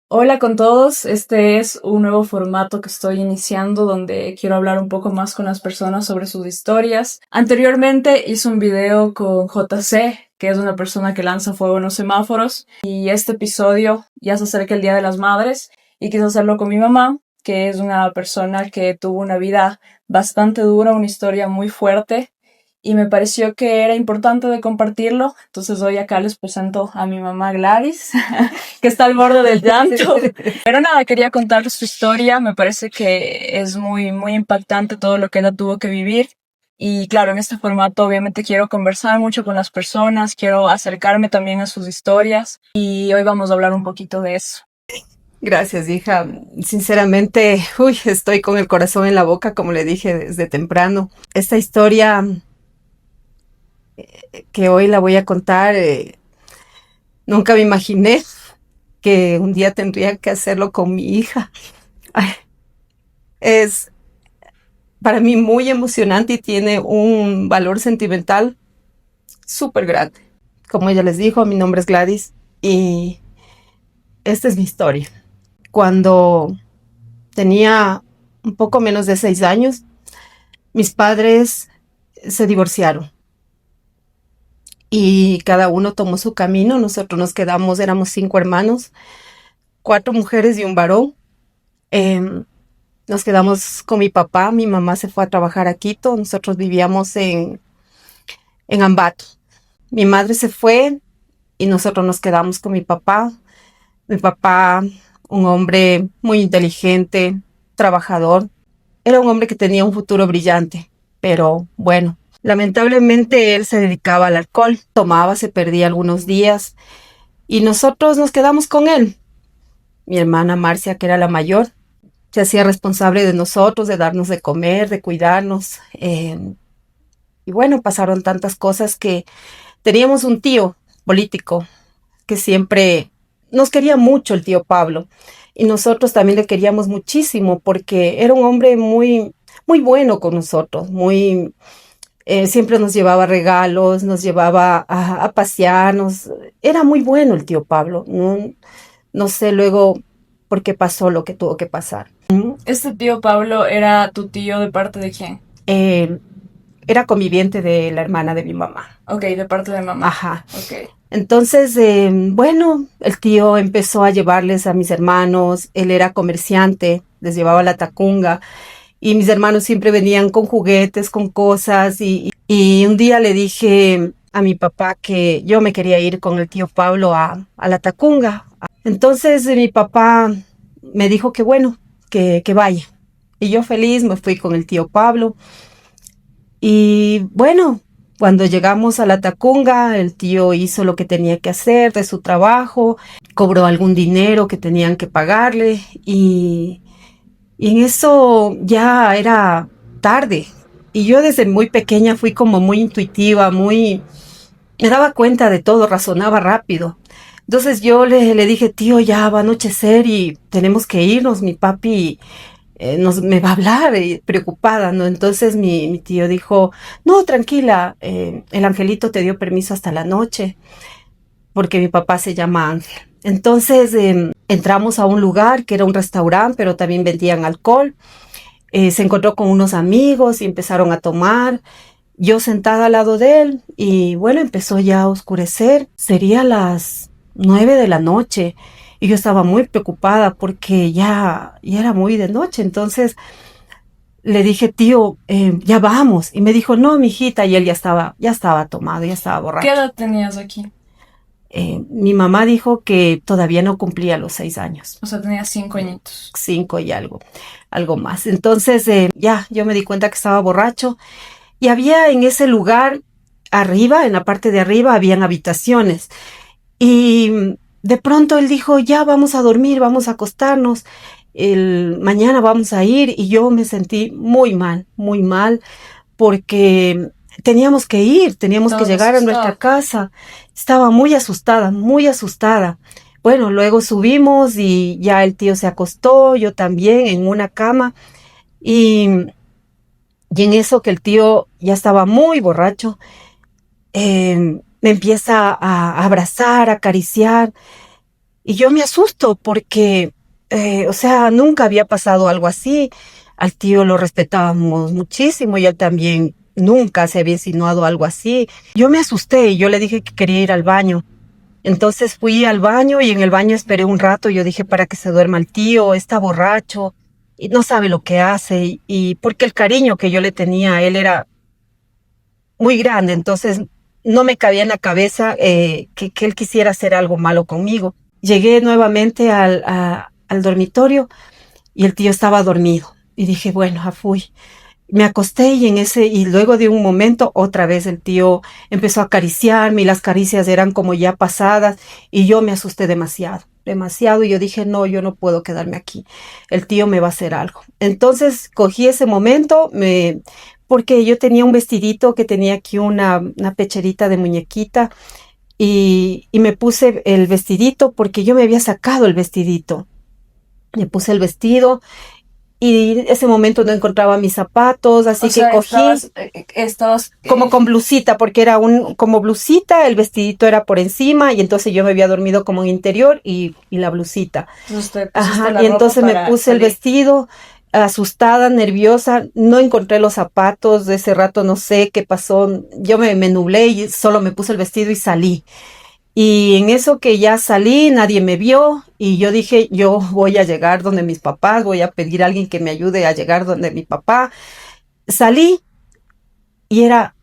Hola con todos, este es un nuevo formato que estoy iniciando donde quiero hablar un poco más con las personas sobre sus historias. Anteriormente hice un video con JC, que es una persona que lanza fuego en los semáforos, y este episodio ya se acerca el Día de las Madres y quise hacerlo con mi mamá, que es una persona que tuvo una vida bastante dura, una historia muy fuerte y me pareció que era importante de compartirlo. Entonces hoy acá les presento a mi mamá Gladys, que está al borde del llanto. Pero nada, quería contarles su historia. Me parece que es muy impactante todo lo que ella tuvo que vivir. Y claro, en este formato obviamente quiero conversar mucho con las personas, quiero acercarme también a sus historias y hoy vamos a hablar un poquito de eso. Gracias, hija. Sinceramente, estoy con el corazón en la boca, como le dije desde temprano. Esta historia que hoy la voy a contar, nunca me imaginé que un día tendría que hacerlo con mi hija. Ay, es para mí muy emocionante y tiene un valor sentimental súper grande. Como ella les dijo, mi nombre es Gladys y esta es mi historia. Cuando tenía un poco menos de 6 años, mis padres se divorciaron y cada uno tomó su camino. Nosotros nos quedamos, éramos 5 hermanos, 4 mujeres y un varón. Em, Nos quedamos con mi papá, mi mamá se fue a trabajar a Quito, nosotros vivíamos en Ambato. Mi madre se fue y nosotros nos quedamos con mi papá. Mi papá, un hombre muy inteligente, trabajador, era un hombre que tenía un futuro brillante, pero bueno, lamentablemente él se dedicaba al alcohol, tomaba, se perdía algunos días y nosotros nos quedamos con él. Mi hermana Marcia, que era la mayor, se hacía responsable de nosotros, de darnos de comer, de cuidarnos. Y bueno, pasaron tantas cosas que teníamos un tío político que siempre nos quería mucho, el tío Pablo. Y nosotros también le queríamos muchísimo porque era un hombre muy bueno con nosotros, siempre nos llevaba regalos, nos llevaba a pasearnos. Era muy bueno el tío Pablo. No sé luego por qué pasó lo que tuvo que pasar. ¿Este tío Pablo era tu tío de parte de quién? Eh, Era conviviente de la hermana de mi mamá. Ok, de parte de mamá. Ajá. Ok. Entonces, bueno, el tío empezó a llevarles a mis hermanos, él era comerciante, les llevaba la tacunga y mis hermanos siempre venían con juguetes, con cosas y un día le dije a mi papá que yo me quería ir con el tío Pablo a la tacunga. Entonces mi papá me dijo que bueno, que vaya. Y yo feliz me fui con el tío Pablo. Y bueno, cuando llegamos a la Tacunga, el tío hizo lo que tenía que hacer de su trabajo, cobró algún dinero que tenían que pagarle y en eso ya era tarde. Y yo desde muy pequeña fui como muy intuitiva, me daba cuenta de todo, razonaba rápido. Entonces yo le dije, tío, ya va a anochecer y tenemos que irnos, mi papi me va a hablar preocupada, ¿no? Entonces mi tío dijo, no, tranquila, el angelito te dio permiso hasta la noche, porque mi papá se llama Ángel. Entonces entramos a un lugar que era un restaurante, pero también vendían alcohol. Se encontró con unos amigos y empezaron a tomar. Yo sentada al lado de él y bueno, empezó ya a oscurecer. Sería las 9 de la noche y yo estaba muy preocupada porque ya era muy de noche. Entonces le dije, tío, ya vamos. Y me dijo, no, mijita, y él ya estaba tomado, ya estaba ¿Qué borracho. edad tenías aquí? Mi mamá dijo que todavía no cumplía los 6 años, O sea, tenías 5 añitos. 5 y algo más. Entonces, ya, yo me di cuenta que estaba borracho y había en ese lugar, arriba, en la parte de arriba, habían habitaciones. Y de pronto él dijo, ya vamos a dormir, vamos a acostarnos, mañana vamos a ir. Y yo me sentí muy mal, porque teníamos que Estabas llegar a nuestra asustada. casa. Estaba muy asustada, muy asustada. Bueno, luego subimos y ya el tío se acostó, yo también en una cama y, y en eso que el tío ya estaba muy borracho, me empieza a abrazar, a acariciar Y yo me asusto porque, o sea, nunca había pasado algo así. Al tío lo respetábamos muchísimo y él también nunca se había insinuado algo así. Yo me asusté y yo le dije que quería ir al baño. Entonces fui al baño y en el baño esperé un rato. Yo dije para que se duerma el tío, está borracho y no sabe lo que hace. Y porque el cariño que yo le tenía a él era muy grande, entonces no me cabía en la cabeza que él quisiera hacer algo malo conmigo. Llegué nuevamente al dormitorio y el tío estaba dormido. Y dije, bueno, fui. Me acosté y luego de un momento otra vez el tío empezó a acariciarme y las caricias eran como ya pasadas y yo me asusté demasiado, demasiado y yo dije, no, yo no puedo quedarme aquí. El tío me va a hacer algo. Entonces cogí ese momento, porque yo tenía un vestidito que tenía aquí una pecherita de muñequita y me puse el vestidito porque yo me había sacado el vestidito. Me puse el vestido y en ese momento no encontraba mis zapatos, así O que sea, cogí estabas como con blusita, porque era como blusita, el vestidito era por encima y entonces yo me había dormido como en interior y la blusita. entonces te pusiste Ajá, la y ropa entonces me para puse el salir. vestido, asustada, nerviosa, no encontré los zapatos, de ese rato no sé qué pasó, yo me nublé y solo me puse el vestido y salí. Y en eso que ya salí, nadie me vio y yo dije, yo voy a llegar donde mis papás, voy a pedir a alguien que me ayude a llegar donde mi papá. Salí y era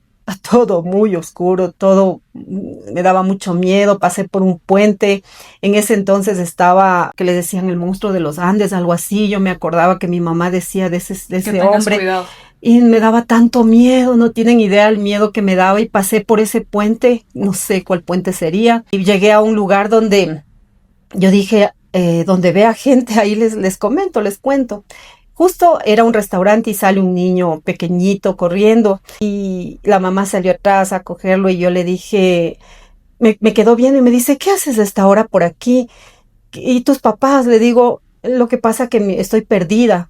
todo muy oscuro, todo me daba mucho miedo, pasé por un puente, en ese entonces estaba, que le decían el monstruo de los Andes, algo así, yo me acordaba que mi mamá decía de de Que ese tengas hombre, cuidado. y me daba tanto miedo, no tienen idea el miedo que me daba y pasé por ese puente, no sé cuál puente sería, y llegué a un lugar donde yo dije, donde vea gente, ahí les comento, les cuento. Justo era un restaurante y sale un niño pequeñito corriendo y la mamá salió atrás a cogerlo y yo le dije, me quedó viendo y me dice, ¿qué haces a esta hora por aquí? ¿Y tus papás? Le digo, lo que pasa que estoy perdida.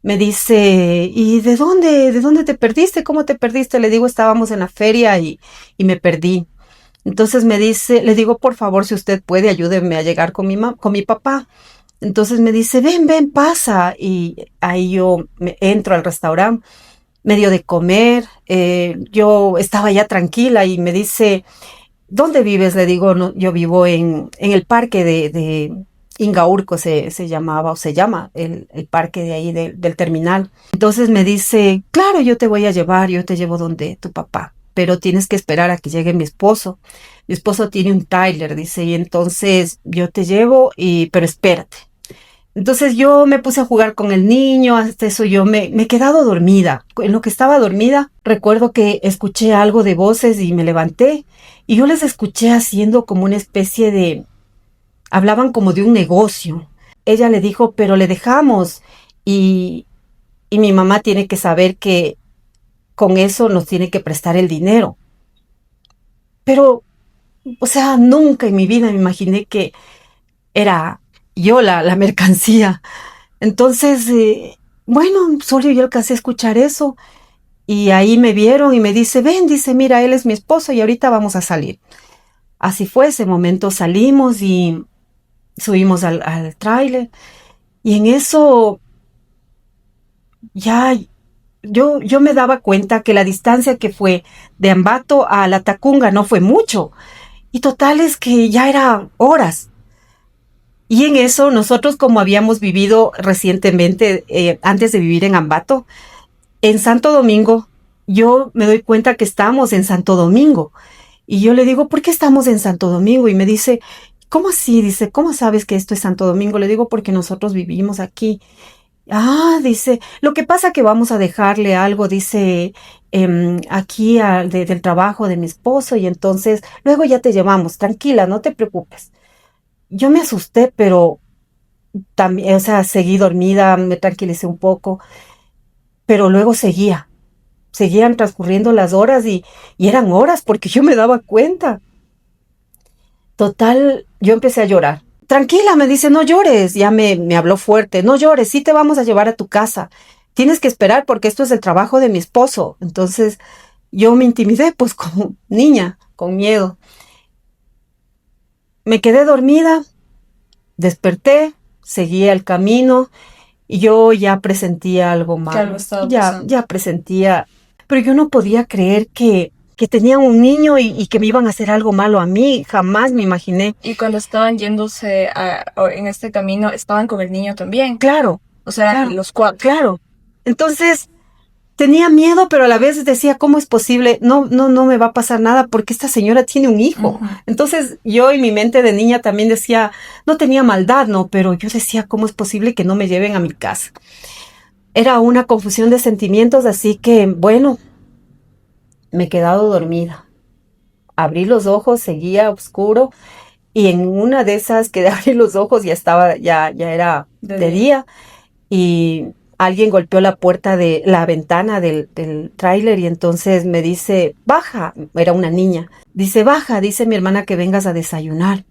Me dice, ¿y de dónde te perdiste? ¿Cómo te perdiste? Le digo, estábamos en la feria y me perdí. Entonces me dice, le digo, por favor, si usted puede, ayúdeme a llegar con con mi papá. Entonces me dice, ven, pasa. Y ahí yo me entro al restaurante, me dio de comer. Yo estaba ya tranquila y me dice, ¿dónde vives? Le digo, no, yo vivo en el parque de Ingaurco, se llamaba o se llama el parque de ahí del terminal. Entonces me dice, claro, yo te voy a llevar, yo te llevo donde tu papá, pero tienes que esperar a que llegue mi esposo. Mi esposo tiene un Tyler, dice, y entonces yo te llevo, pero espérate. Entonces yo me puse a jugar con el niño, hasta eso yo me he quedado dormida. En lo que estaba dormida, recuerdo que escuché algo de voces y me levanté y yo les escuché haciendo como una especie hablaban como de un negocio. Ella le dijo, pero le dejamos y, y mi mamá tiene que saber que con eso nos tiene que prestar el dinero. Pero, o sea, nunca en mi vida me imaginé que era yo la mercancía. Entonces, bueno, solo yo alcancé a escuchar eso y ahí me vieron y me dice, ven, dice, mira, él es mi esposo y ahorita vamos a salir. Así fue, ese momento salimos y subimos al tráiler y en eso ya yo me daba cuenta que la distancia que fue de Ambato a la Tacunga no fue mucho y total es que ya era horas. Y en eso nosotros como habíamos vivido recientemente, antes de vivir en Ambato, en Santo Domingo, yo me doy cuenta que estamos en Santo Domingo. Y yo le digo, ¿por qué estamos en Santo Domingo? Y me dice, ¿cómo así? Dice, ¿cómo sabes que esto es Santo Domingo? Le digo, porque nosotros vivimos aquí. Ah, dice, lo que pasa que vamos a dejarle algo, dice, aquí del trabajo de mi esposo y entonces luego ya te llevamos, tranquila, no te preocupes. Yo me asusté, pero también, o sea, seguí dormida, me tranquilicé un poco, pero luego seguían transcurriendo las horas y eran horas porque yo me daba cuenta. Total, yo empecé a llorar. Tranquila, me dice, no llores. Ya me habló fuerte. No llores, sí te vamos a llevar a tu casa. Tienes que esperar porque esto es el trabajo de mi esposo. Entonces yo me intimidé, pues como niña, con miedo. Me quedé dormida Desperté, seguía el camino y yo ya presentía algo Que algo malo. estaba pasando. Ya presentía, pero yo no podía creer que tenía un niño y que me iban a hacer algo malo a mí. Jamás me imaginé. Y cuando estaban yéndose en este camino, estaban con el niño también. Claro, O sea, claro, los cuatro. claro. Entonces tenía miedo, pero a la vez decía, ¿cómo es posible? No me va a pasar nada porque esta señora tiene un hijo. Ujú. Entonces yo en mi mente de niña también decía, no tenía maldad, no, pero yo decía, ¿cómo es posible que no me lleven a mi casa? Era una confusión de sentimientos, así que, bueno, me he quedado dormida. Abrí los ojos, seguía oscuro y en una de esas que de abrir los ojos ya era de Día. día y alguien golpeó la puerta de la ventana del tráiler y entonces me dice, baja, era una niña, dice, baja, dice mi hermana que vengas a desayunar.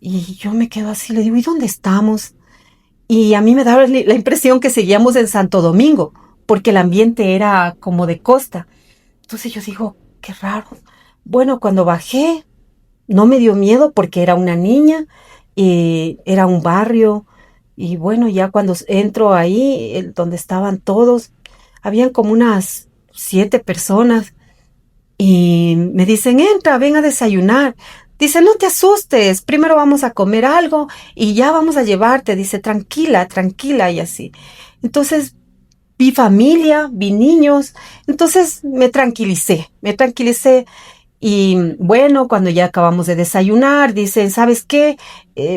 Y yo me quedo así, le digo, ¿y dónde estamos? Y a mí me daba la impresión que seguíamos en Santo Domingo, porque el ambiente era como de costa. Entonces yo digo, qué raro. Bueno, cuando bajé, no me dio miedo porque era una niña y era un barrio. Y bueno, ya cuando entro ahí, donde estaban todos, habían como unas 7 personas y me dicen, entra, ven a desayunar. Dice, no te asustes, primero vamos a comer algo y ya vamos a llevarte. Dice, tranquila, tranquila y así. Entonces vi familia, vi niños, entonces me tranquilicé y bueno, cuando ya acabamos de desayunar, dicen, ¿sabes qué?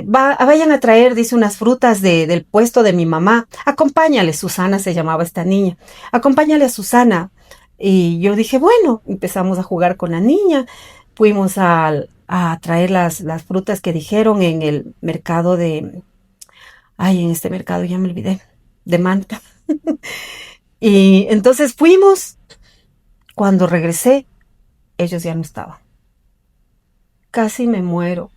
Vayan a traer, dice, unas frutas del puesto de mi mamá. Acompáñale, Susana se llamaba esta niña. Acompáñale a Susana. Y yo dije, bueno, empezamos a jugar con la niña. Fuimos a traer las frutas que dijeron en el mercado en este mercado ya me olvidé, de Manta. Y entonces fuimos. Cuando regresé, ellos ya no estaban. Casi me muero.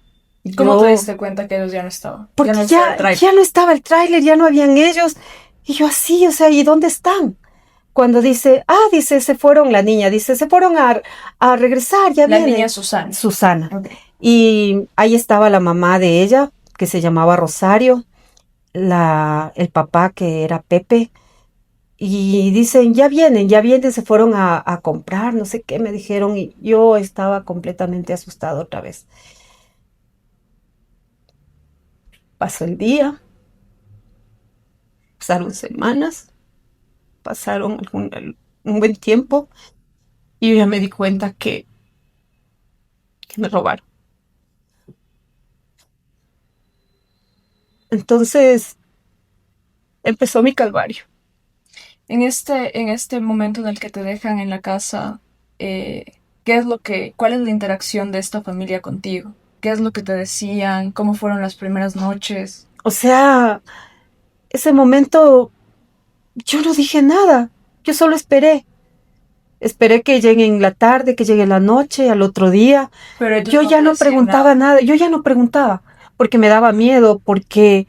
¿Cómo te Yo, diste cuenta que ellos ya no estaban? Ya porque no estaba el tráiler. ya no estaba el tráiler, ya no habían ellos. Y yo así, o sea, ¿y dónde están? Cuando dice, dice, se fueron la niña, dice, se fueron a regresar, ya La niña vienen. Susana. Susana. Ok. Y ahí estaba la mamá de ella, que se llamaba Rosario, el papá que era Pepe. Y dicen, ya vienen, se fueron a comprar, no sé qué, me dijeron, y yo estaba completamente asustada otra vez. Pasó el día, pasaron semanas, pasaron un buen tiempo, y yo ya me di cuenta que me robaron. Entonces empezó mi calvario. En este momento en el que te dejan en la casa, ¿qué es cuál es la interacción de esta familia contigo? ¿Qué es lo que te decían? ¿Cómo fueron las primeras noches? O sea, ese momento yo no dije nada, yo solo esperé. Esperé que llegue en la tarde, que llegue la noche, al otro día. Pero ellos Yo no ya te no decían preguntaba nada. nada, yo ya no preguntaba, porque me daba miedo, porque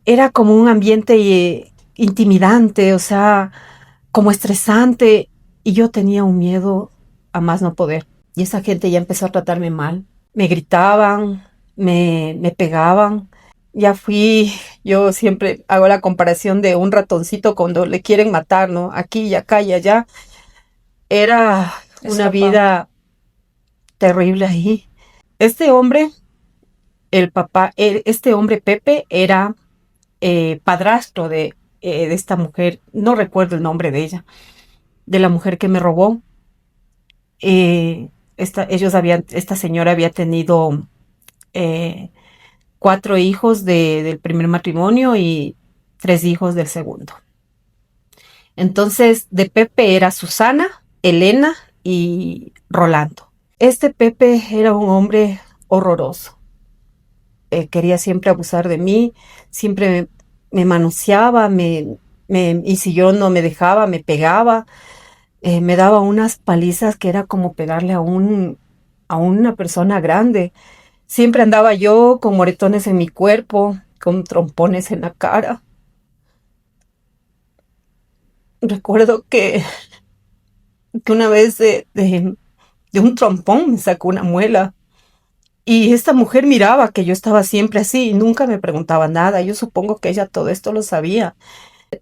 era como un ambiente intimidante, o sea, como estresante, y yo tenía un miedo a más no poder. Y esa gente ya empezó a tratarme mal. Me gritaban, me pegaban. Ya fui, yo siempre hago la comparación de un ratoncito cuando le quieren matar, ¿no? Aquí y acá y allá. Era una Escapando. vida terrible ahí. Este hombre, el papá, este hombre Pepe era padrastro de esta mujer, no recuerdo el nombre de ella, de la mujer que me robó. Esta señora había tenido eh, 4 hijos del primer matrimonio y 3 hijos del segundo. Entonces, de Pepe era Susana, Elena y Rolando. Este Pepe era un hombre horroroso. Quería siempre abusar de mí, siempre me manoseaba, y si yo no me dejaba, me pegaba, me daba unas palizas que era como pegarle a una persona grande. Siempre andaba yo con moretones en mi cuerpo, con trompones en la cara. Recuerdo que una vez de un trompón me sacó una muela Y esta mujer miraba que yo estaba siempre así y nunca me preguntaba nada. Yo supongo que ella todo esto lo sabía.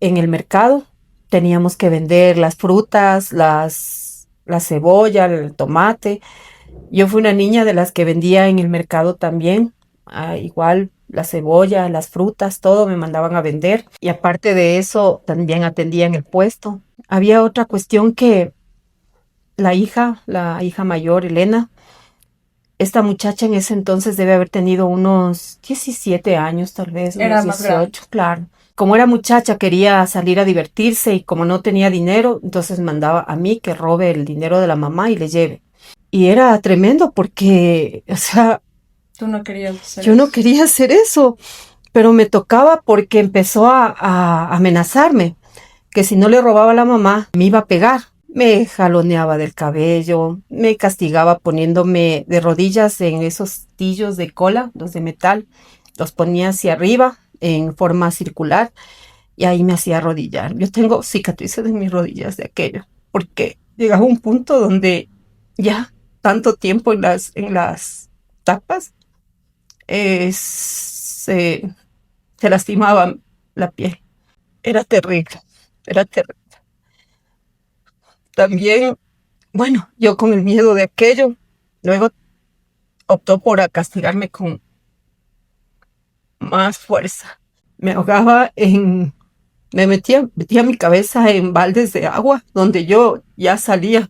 En el mercado teníamos que vender las frutas, la cebolla, el tomate. Yo fui una niña de las que vendía en el mercado también. Igual la cebolla, las frutas, todo me mandaban a vender. Y aparte de eso, también atendía en el puesto. Había otra cuestión que la hija mayor, Elena, esta muchacha en ese entonces debe haber tenido unos 17 años, tal vez, Era unos más grande. 18, claro. Como era muchacha, quería salir a divertirse y como no tenía dinero, entonces mandaba a mí que robe el dinero de la mamá y le lleve. Y era tremendo porque, o sea, Tú no querías hacer yo no eso. quería hacer eso, pero me tocaba porque empezó a amenazarme, que si no le robaba a la mamá, me iba a pegar. Me jaloneaba del cabello, me castigaba poniéndome de rodillas en esos tillos de cola, los de metal, los ponía hacia arriba en forma circular y ahí me hacía arrodillar. Yo tengo cicatrices en mis rodillas de aquello, porque llegaba un punto donde ya tanto tiempo en las tapas se lastimaba la piel. Era terrible, era terrible. También, bueno, yo con el miedo de aquello, luego optó por castigarme con más fuerza. Me ahogaba metía mi cabeza en baldes de agua donde yo ya salía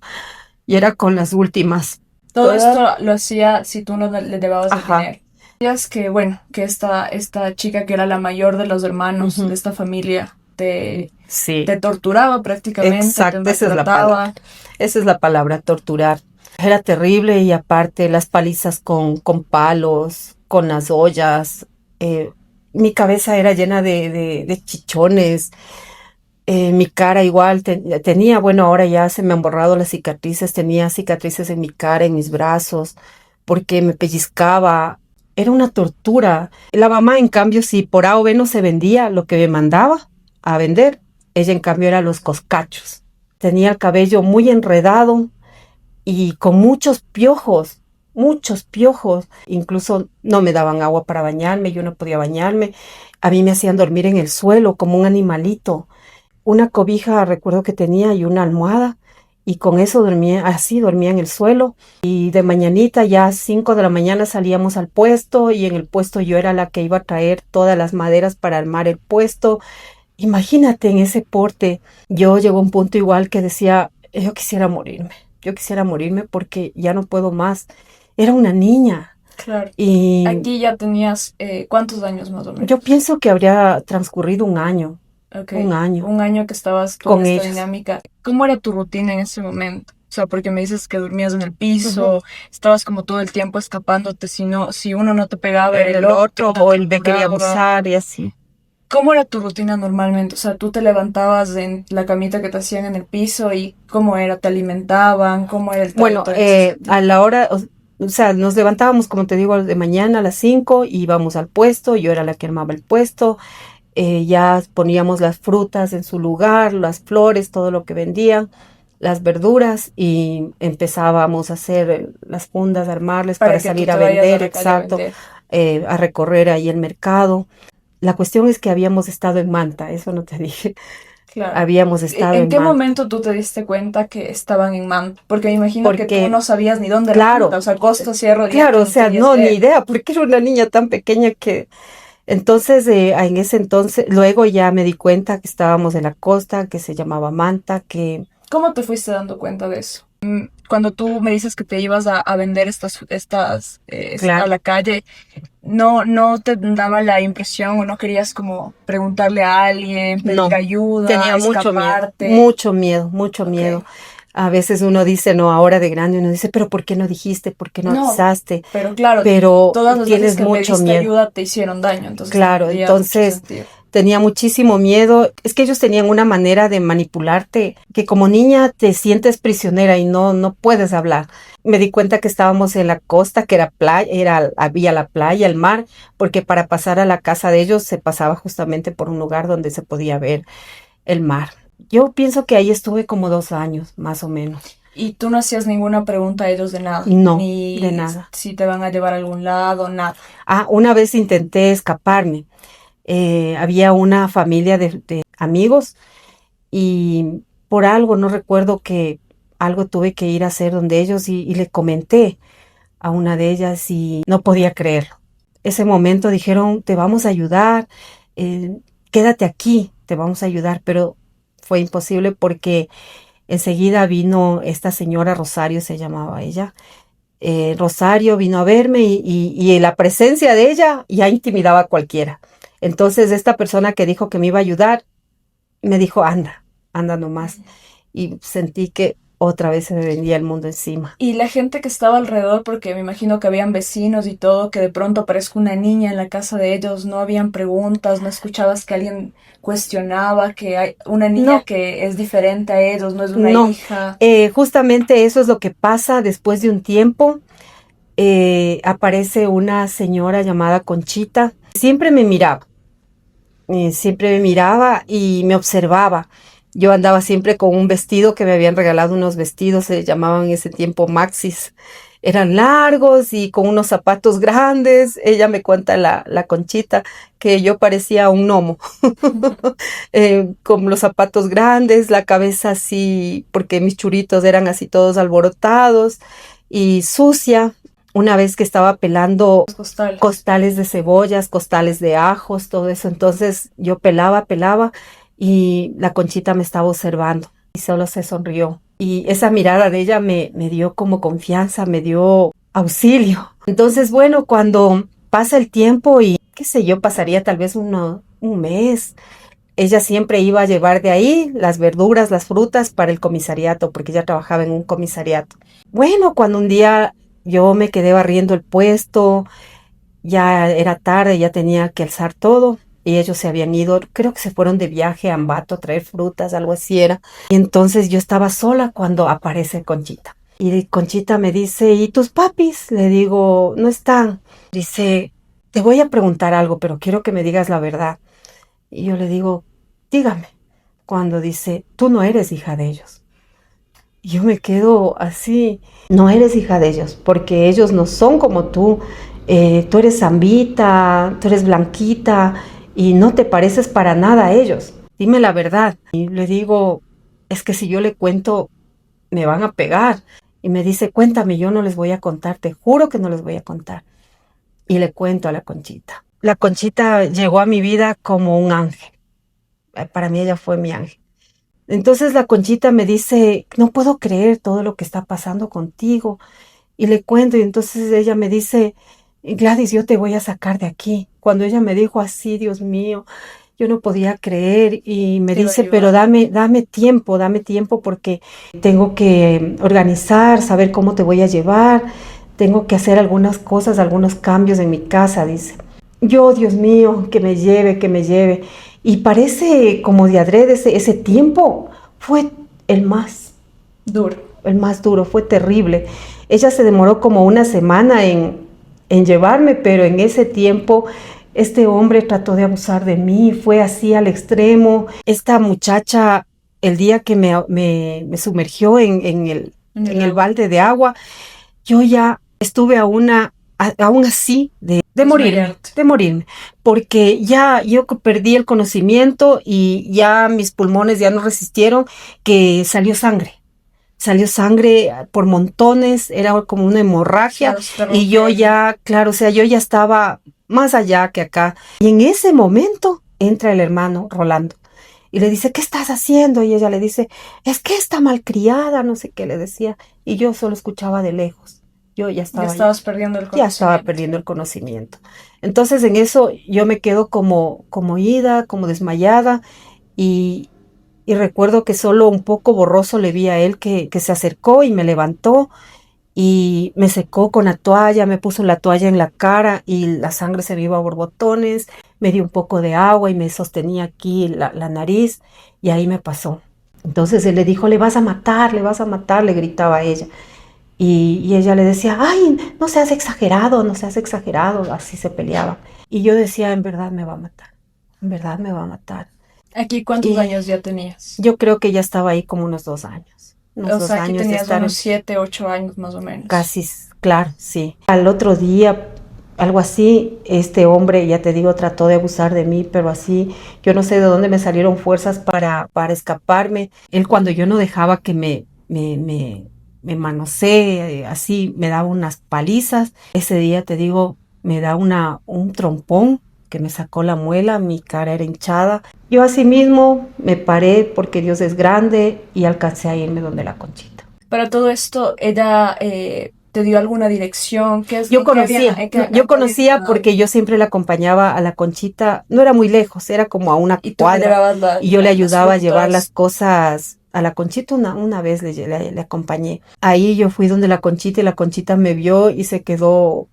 y era con las últimas. Todo esto lo hacía si tú no le llevabas el Ajá. dinero. Decías que, bueno, que esta chica que era la mayor de los hermanos de esta familia Sí, te torturaba prácticamente, te exacto, esa es la palabra. maltrataba. Esa es la palabra, torturar. Era terrible y aparte las palizas con palos, con las ollas. eh, Mi cabeza era llena de chichones. Mi cara igual tenía, bueno, ahora ya se me han borrado las cicatrices, tenía cicatrices en mi cara, en mis brazos, porque me pellizcaba. Era una tortura. La mamá, en cambio, si por A o B no se vendía lo que me mandaba a vender, ella en cambio era los coscachos. Tenía el cabello muy enredado y con muchos piojos, muchos piojos. Incluso no me daban agua para bañarme, yo no podía bañarme. A mí me hacían dormir en el suelo como un animalito. Una cobija recuerdo que tenía y una almohada y con eso dormía, así dormía en el suelo. Y de mañanita ya a 5 de la mañana salíamos al puesto y en el puesto yo era la que iba a traer todas las maderas para armar el puesto. Imagínate en ese porte. Yo llegó a un punto igual que decía, yo quisiera morirme porque ya no puedo más. Era una niña Claro. y Aquí ya tenías, ¿cuántos años más o menos? yo pienso que habría transcurrido un año. Ok. Un año. Un año que estabas con Con esta ellos. dinámica. ¿Cómo era tu rutina en ese momento? O sea, porque me dices que dormías en el piso, estabas como todo el tiempo escapándote, si uno no te pegaba, El otro o el me quería abusar y así. ¿Cómo era tu rutina normalmente? O sea, tú te levantabas en la camita que te hacían en el piso y ¿cómo era? ¿Te alimentaban? ¿Cómo era el Bueno, trato en ese sentido? a la hora, o sea, nos levantábamos, como te digo, de mañana a las 5, íbamos al puesto, yo era la que armaba el puesto, ya poníamos las frutas en su lugar, las flores, todo lo que vendían, las verduras y empezábamos a hacer las fundas, a armarles para que tú salir te a vayas vender, la calle a exacto, vender. a recorrer ahí el mercado. La cuestión es que habíamos estado en Manta, eso no te dije. Claro. Habíamos estado ¿En en qué Manta. momento tú te diste cuenta que estaban en Manta? Porque me imagino que tú Porque, no sabías ni dónde era claro, Manta, o sea, Costa, Sierra, claro, o sea, tenías no, ni idea. idea, porque era una niña tan pequeña que... Entonces, en ese entonces, luego ya me di cuenta que estábamos en la costa, que se llamaba Manta, que... ¿Cómo te fuiste dando cuenta de eso? Cuando tú me dices que te ibas a vender a Claro, la calle, ¿no te daba la impresión o no querías como preguntarle a alguien, pedir no, ayuda, tenía mucho miedo, escaparte? mucho miedo, mucho Ok. miedo. A veces uno dice, no, ahora de grande uno dice, pero ¿por qué no dijiste? ¿Por qué no No, avisaste? pero claro, Pero todas las veces tienes que mucho pediste miedo. ayuda te hicieron daño, entonces no Claro, tendría mucho entonces sentido. tenía muchísimo miedo. Es que ellos tenían una manera de manipularte que como niña te sientes prisionera y no puedes hablar. Me di cuenta que estábamos en la costa, que era playa, había la playa, el mar, porque para pasar a la casa de ellos se pasaba justamente por un lugar donde se podía ver el mar. Yo pienso que ahí estuve como 2 años, más o menos. Y tú no hacías ninguna pregunta a ellos de nada, No, ni de nada. si te van a llevar a algún lado, nada. Una vez intenté escaparme. Había una familia de amigos y por algo, no recuerdo que algo tuve que ir a hacer donde ellos y le comenté a una de ellas y no podía creerlo. Ese momento dijeron, te vamos a ayudar, eh, quédate aquí, te vamos a ayudar, pero fue imposible porque enseguida vino esta señora Rosario, se llamaba ella. Rosario vino a verme y la presencia de ella ya intimidaba a cualquiera. Entonces esta persona que dijo que me iba a ayudar, me dijo, anda, anda nomás. Y sentí que otra vez se me venía el mundo encima. Y la gente que estaba alrededor, porque me imagino que habían vecinos y todo, que de pronto aparezca una niña en la casa de ellos, no habían preguntas, no escuchabas que alguien cuestionaba que hay una niña No, que es diferente a ellos, no es una no. hija. Justamente eso es lo que pasa después de un tiempo. Aparece una señora llamada Conchita. Siempre me miraba y me observaba. Yo andaba siempre con un vestido que me habían regalado, unos vestidos, se llamaban en ese tiempo maxis. Eran largos y con unos zapatos grandes. Ella me cuenta la Conchita que yo parecía un gnomo, con los zapatos grandes, la cabeza así, porque mis churitos eran así todos alborotados y sucia. Una vez que estaba pelando Los costales. costales de cebollas, costales de ajos, todo eso. Entonces yo pelaba y la Conchita me estaba observando y solo se sonrió. Y esa mirada de ella me dio como confianza, me dio auxilio. Entonces, bueno, cuando pasa el tiempo y qué sé yo, pasaría tal vez un mes, ella siempre iba a llevar de ahí las verduras, las frutas para el comisariato, porque ella trabajaba en un comisariato. Bueno, cuando un día yo me quedé barriendo el puesto, ya era tarde, ya tenía que alzar todo y ellos se habían ido, creo que se fueron de viaje a Ambato a traer frutas, algo así era. Y entonces yo estaba sola cuando aparece Conchita. Y Conchita me dice, ¿y tus papis? Le digo, no están. Dice, te voy a preguntar algo, pero quiero que me digas la verdad. Y yo le digo, dígame. Cuando dice, tú no eres hija de ellos. Y yo me quedo así, no eres hija de ellos, porque ellos no son como tú. Tú eres zambita, tú eres blanquita y no te pareces para nada a ellos. Dime la verdad. Y le digo, es que si yo le cuento, me van a pegar. Y me dice, cuéntame, yo no les voy a contar, te juro que no les voy a contar. Y le cuento a la Conchita. La Conchita llegó a mi vida como un ángel. Para mí ella fue mi ángel. Entonces la Conchita me dice, no puedo creer todo lo que está pasando contigo. Y le cuento, y entonces ella me dice, Gladys, yo te voy a sacar de aquí. Cuando ella me dijo así, Dios mío, yo no podía creer y me Te iba a dice, pero ayudar. dame tiempo porque tengo que organizar, saber cómo te voy a llevar, tengo que hacer algunas cosas, algunos cambios en mi casa, dice. Yo, Dios mío, que me lleve, que me lleve. Y parece como de adrede ese tiempo fue el más Duro. el más duro, fue terrible. Ella se demoró como una semana en llevarme, pero en ese tiempo este hombre trató de abusar de mí, fue así al extremo. Esta muchacha, el día que me sumergió En el en el agua. balde de agua, yo ya estuve aún así Desmayarte. de morirme, porque ya yo perdí el conocimiento y ya mis pulmones ya no resistieron, que salió sangre por montones, era como una hemorragia Claro, se te y rompió yo ahí. ya, claro, o sea, yo ya estaba más allá que acá. Y en ese momento entra el hermano Rolando y le dice, ¿qué estás haciendo? Y ella le dice, es que está malcriada, no sé qué le decía. Y yo solo escuchaba de lejos. Yo Ya estabas perdiendo el ya estaba conocimiento. perdiendo el conocimiento. Entonces en eso yo me quedo como ida, como desmayada y, y recuerdo que solo un poco borroso le vi a él que se acercó y me levantó y me secó con la toalla, me puso la toalla en la cara y la sangre se me iba a borbotones, me dio un poco de agua y me sostenía aquí la nariz y ahí me pasó. Entonces él le dijo, le vas a matar, le gritaba a ella. Y ella le decía, ay, no seas exagerado, no seas exagerado, así se peleaba. Y yo decía, en verdad me va a matar, en verdad me va a matar. Aquí, ¿cuántos Y años ya tenías? yo creo que ya estaba ahí como unos 2 años. unos O 2 sea, aquí años de tenías estar unos 7, 8 años más o menos. casi, claro, sí. Al otro día, algo así, este hombre, ya te digo, trató de abusar de mí, pero así, yo no sé de dónde me salieron fuerzas para escaparme. Él cuando yo no dejaba que me manosee, así, me daba unas palizas. Ese día, te digo, me da un trompón que me sacó la muela, mi cara era hinchada. Yo así mismo me paré porque Dios es grande y alcancé a irme donde la Conchita. Para todo esto, ella te dio alguna dirección. ¿Qué es? Yo conocía, yo En qué habían conocía estado? porque yo siempre la acompañaba a la Conchita, no era muy lejos, era como a una Y tú le cuadra, llevabas y yo le las ayudaba a llevar las frutas. cosas a la Conchita, una vez le acompañé. Ahí yo fui donde la Conchita y la Conchita me vio y se quedó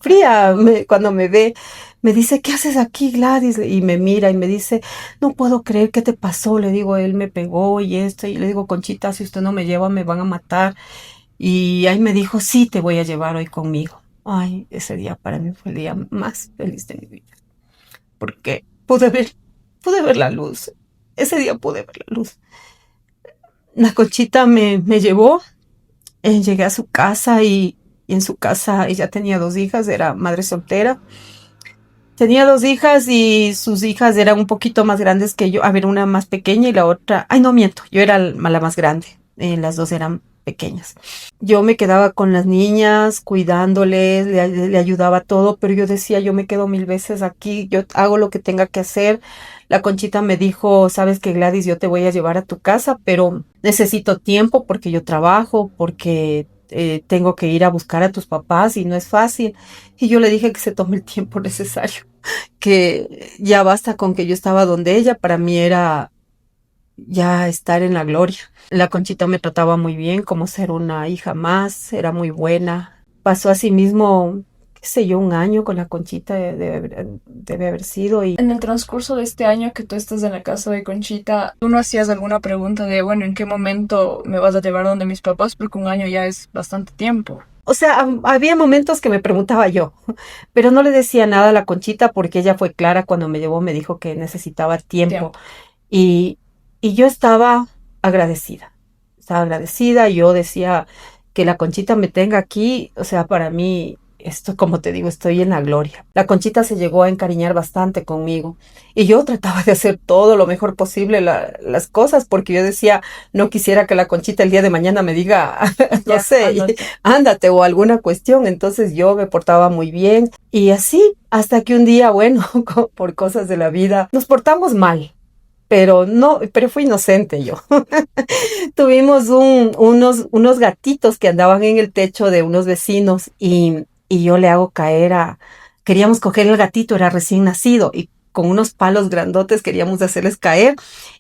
fría cuando me ve. Me dice, ¿qué haces aquí, Gladys? Y me mira y me dice, no puedo creer, ¿qué te pasó? Le digo, él me pegó y esto, y le digo, Conchita, si usted no me lleva, me van a matar. Y ahí me dijo, sí, te voy a llevar hoy conmigo. Ay, ese día para mí fue el día más feliz de mi vida, porque pude ver la luz. Ese día pude ver la luz. La Conchita me llevó, llegué a su casa y en su casa ella tenía 2 hijas, era madre soltera. Tenía 2 hijas y sus hijas eran un poquito más grandes que yo. A ver, una más pequeña y la otra, ay no miento, yo era la más grande. Las dos eran pequeñas. Yo me quedaba con las niñas, cuidándoles, le ayudaba todo, pero yo decía, yo me quedo 1000 veces aquí, yo hago lo que tenga que hacer. La Conchita me dijo, sabes que Gladys, yo te voy a llevar a tu casa, pero necesito tiempo porque yo trabajo, porque tengo que ir a buscar a tus papás y no es fácil. Y yo le dije que se tome el tiempo necesario, que ya basta con que yo estaba donde ella, para mí era ya estar en la gloria. La Conchita me trataba muy bien, como ser una hija más, era muy buena. Pasó así mismo, qué sé yo, un año con la Conchita, debe haber sido. Y En el transcurso de este año que tú estás en la casa de Conchita, ¿tú no hacías alguna pregunta de, bueno, ¿en qué momento me vas a llevar donde mis papás? Porque un año ya es bastante tiempo. o sea, había momentos que me preguntaba yo, pero no le decía nada a la Conchita porque ella fue clara cuando me llevó, me dijo que necesitaba tiempo. Tiempo. Y, y yo estaba agradecida, yo decía que la Conchita me tenga aquí, o sea, para mí, esto, como te digo, estoy en la gloria. La Conchita se llegó a encariñar bastante conmigo y yo trataba de hacer todo lo mejor posible las cosas porque yo decía, no quisiera que la Conchita el día de mañana me diga, no Ya, sé, ándate. ándate o alguna cuestión, entonces yo me portaba muy bien y así, hasta que un día, bueno, por cosas de la vida, nos portamos mal. Pero no, pero fui inocente yo. Tuvimos unos gatitos que andaban en el techo de unos vecinos y yo le hago caer queríamos coger el gatito, era recién nacido y con unos palos grandotes queríamos hacerles caer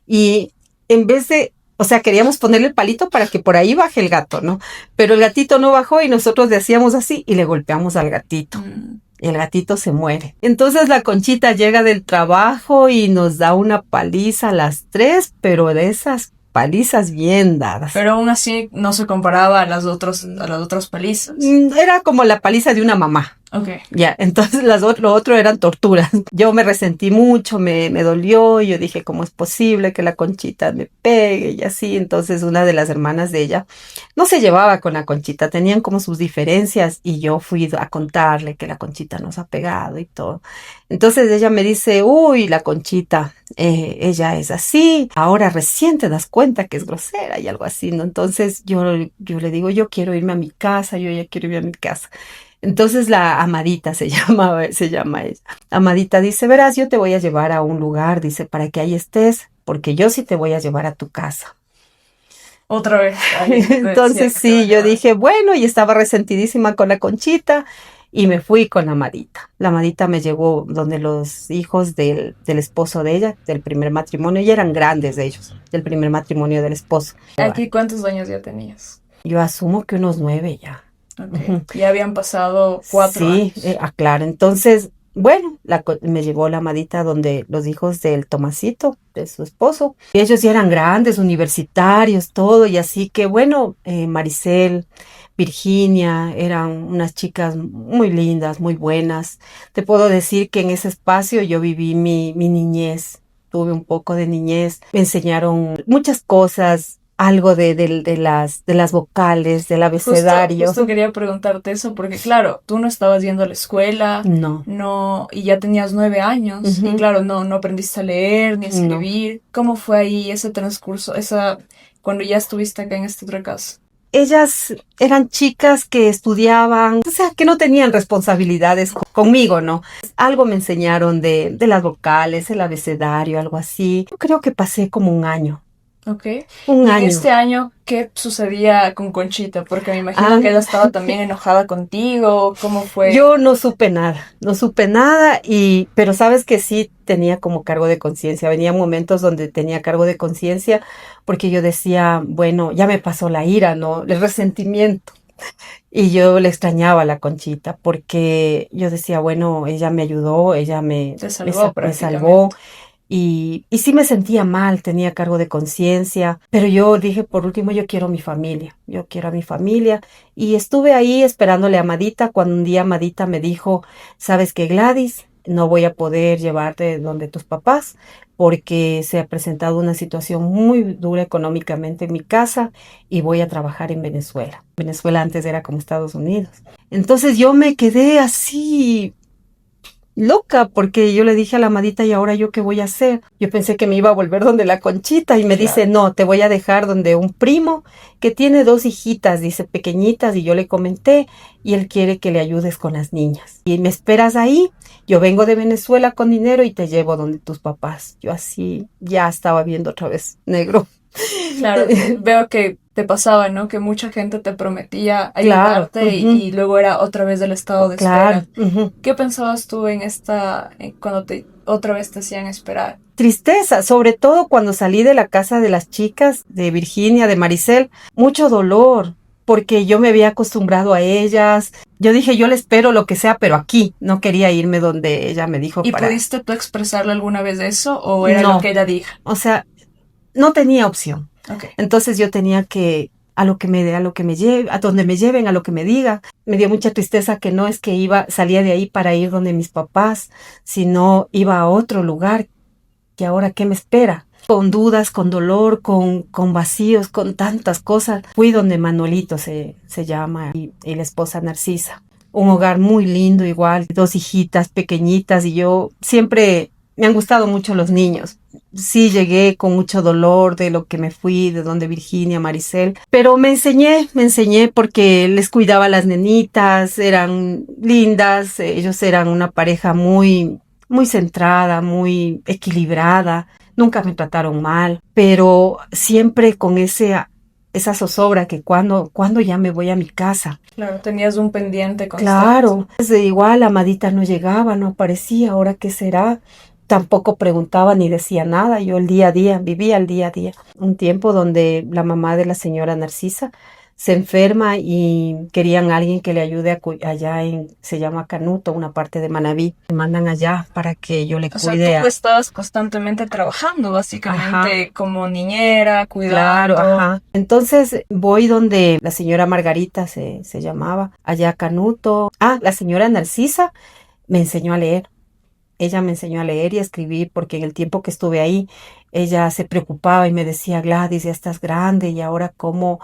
y en vez de, o sea, queríamos ponerle el palito para que por ahí baje el gato, ¿no? Pero el gatito no bajó y nosotros le hacíamos así y le golpeamos al gatito. Mm. El gatito se muere. Entonces la Conchita llega del trabajo y nos da una paliza a las 3, pero de esas palizas bien dadas. Pero aún así no se comparaba a las otras palizas. Era como la paliza de una mamá. Ok. Ya, entonces lo otro eran torturas. Yo me resentí mucho, me dolió, y yo dije, ¿cómo es posible que la Conchita me pegue? Y así, entonces una de las hermanas de ella no se llevaba con la Conchita, tenían como sus diferencias y yo fui a contarle que la Conchita nos ha pegado y todo. Entonces ella me dice, uy, la Conchita, ella es así, ahora recién te das cuenta que es grosera y algo así, ¿no? Entonces yo le digo, yo quiero irme a mi casa, yo ya quiero irme a mi casa. Entonces la Amadita se llama ella. Amadita dice, verás, yo te voy a llevar a un lugar, dice, para que ahí estés, porque yo sí te voy a llevar a tu casa. Otra vez. Alguien te decía Entonces que te va a sí, yo llevar. dije, bueno, y estaba resentidísima con la Conchita y me fui con la Amadita. La Amadita me llevó donde los hijos del esposo de ella, del primer matrimonio, y eran grandes ellos, del primer matrimonio del esposo. ¿Aquí cuántos años ya tenías? Yo asumo que unos 9 ya. Ok. Ujú. Ya habían pasado 4 Sí, años. claro. Entonces, bueno, me llevó la Amadita donde los hijos del Tomasito, de su esposo. Y ellos ya eran grandes, universitarios, todo. Y así que, bueno, Maricel, Virginia, eran unas chicas muy lindas, muy buenas. Te puedo decir que en ese espacio yo viví mi niñez. Tuve un poco de niñez. Me enseñaron muchas cosas. algo de las vocales, del abecedario. Justo quería preguntarte eso porque, claro, tú no estabas yendo a la escuela, No, no, y ya tenías 9 años, y ujú, claro, no aprendiste a leer ni a no. escribir. ¿Cómo fue ahí ese transcurso, cuando ya estuviste acá en esta otra casa? Ellas eran chicas que estudiaban, o sea, que no tenían responsabilidades conmigo, ¿no? Algo me enseñaron de las vocales, el abecedario, algo así. Yo creo que pasé como Ok. un Y en año. este año, ¿qué sucedía con Conchita? Porque me imagino Ah, que ella estaba también enojada contigo. ¿Cómo fue? yo no supe nada pero sabes que sí tenía como cargo de conciencia. Venía momentos donde tenía cargo de conciencia porque yo decía, bueno, ya me pasó la ira, ¿no? El resentimiento. Y yo le extrañaba a la Conchita porque yo decía, bueno, ella me ayudó, Te salvó me salvó prácticamente. y sí me sentía mal, tenía cargo de conciencia, pero yo dije, por último, yo quiero mi familia, yo quiero a mi familia y estuve ahí esperándole a Amadita cuando un día Amadita me dijo, ¿sabes qué, Gladys? No voy a poder llevarte donde tus papás porque se ha presentado una situación muy dura económicamente en mi casa y voy a trabajar en Venezuela. Venezuela antes era como Estados Unidos. Entonces yo me quedé así loca porque yo le dije a la Amadita, ¿y ahora yo qué voy a hacer? Yo pensé que me iba a volver donde la Conchita y me dice, Claro. no, te voy a dejar donde un primo que tiene dos hijitas, dice, pequeñitas, y yo le comenté y él quiere que le ayudes con las niñas. Y me esperas ahí, yo vengo de Venezuela con dinero y te llevo donde tus papás. Yo así ya estaba viendo otra vez negro. Claro, veo que te pasaba, ¿no? Que mucha gente te prometía Claro, ayudarte y luego era otra vez del estado de claro. espera. ¿Qué pensabas tú cuando otra vez te hacían esperar? Tristeza, sobre todo cuando salí de la casa de las chicas, de Virginia, de Maricel, mucho dolor, porque yo me había acostumbrado a ellas. Yo dije, yo le espero lo que sea, pero aquí. No quería irme donde ella me dijo ¿Y para... pudiste tú expresarle alguna vez eso o era lo No, que ella diga? o sea, no tenía opción. Ok. Entonces yo tenía que, a lo que me lleve, a donde me lleven, a lo que me diga. Me dio mucha tristeza que no es que salía de ahí para ir donde mis papás, sino iba a otro lugar que ahora qué me espera. Con dudas, con dolor, con vacíos, con tantas cosas. Fui donde Manuelito se llama y la esposa Narcisa. Un hogar muy lindo igual, dos hijitas pequeñitas y yo siempre me han gustado mucho los niños. Sí, llegué con mucho dolor de lo que me fui, de donde Virginia, Maricel, pero me enseñé porque les cuidaba a las nenitas, eran lindas, ellos eran una pareja muy centrada, muy equilibrada, nunca me trataron mal, pero siempre con esa zozobra que cuando ya me voy a mi casa. Claro, tenías un pendiente constante. Claro, desde igual Amadita no llegaba, no aparecía, ¿ahora qué será? Tampoco preguntaba ni decía nada, yo el día a día, vivía el día a día. Un tiempo donde la mamá de la señora Narcisa se enferma y querían a alguien que le ayude allá se llama Canuto, una parte de Manabí. Me mandan allá para que yo le O sea, tú cuide estabas constantemente trabajando, Ajá, básicamente, como niñera, claro, cuidando. ajá. Entonces voy donde la señora Margarita se llamaba, allá Canuto. Ah, la señora Narcisa me enseñó a leer. Ella me enseñó a leer y a escribir porque en el tiempo que estuve ahí, ella se preocupaba y me decía, Gladys, ya estás grande y ahora cómo,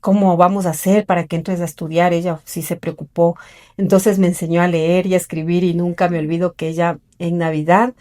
cómo vamos a hacer para que entres a estudiar. Ella sí se preocupó. Entonces me enseñó a leer y a escribir y nunca me olvido que ella en Navidad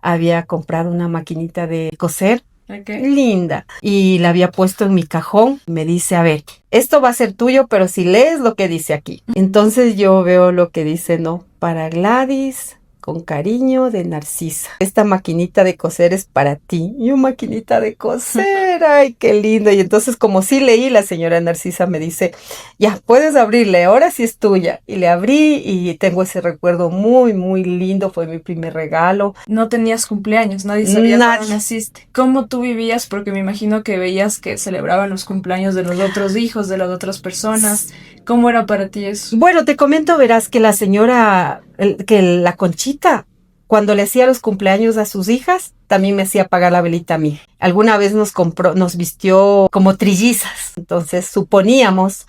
había comprado una maquinita de coser Ok. linda y la había puesto en mi cajón. Me dice, a ver, esto va a ser tuyo, pero si lees lo que dice aquí. Entonces yo veo lo que dice, no, para Gladys, con cariño de Narcisa. Esta maquinita de coser es para ti. Y una maquinita de coser, ay, qué lindo. Y entonces como sí leí, la señora Narcisa me dice, ya, puedes abrirle, ahora sí es tuya. Y le abrí y tengo ese recuerdo muy lindo, fue mi primer regalo. No tenías cumpleaños, nadie sabía cuándo Nadie. naciste. ¿Cómo tú vivías? Porque me imagino que veías que celebraban los cumpleaños de los otros hijos, de las otras personas. ¿Cómo era para ti eso? Bueno, te comento, verás que la señora, que la Conchita, cuando le hacía los cumpleaños a sus hijas, también me hacía pagar la velita a mí. Alguna vez nos vistió como trillizas, entonces suponíamos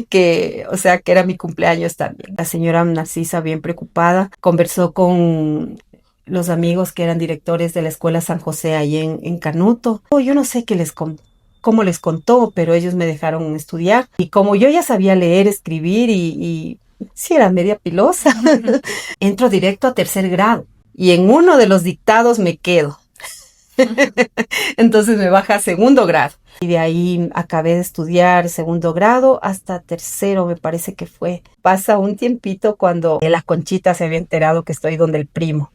que, o sea, que era mi cumpleaños también. La señora Narcisa, bien preocupada, conversó con los amigos que eran directores de la escuela San José ahí en Canuto. Yo no sé cómo les contó, pero ellos me dejaron estudiar. Y como yo ya sabía leer, escribir y sí era media pilosa, entro directo a tercer grado. Y en uno de los dictados me quedo. Entonces me baja a segundo grado. Y de ahí acabé de estudiar segundo grado hasta tercero, me parece que fue. Pasa un tiempito cuando la Conchita se había enterado que estoy donde el primo.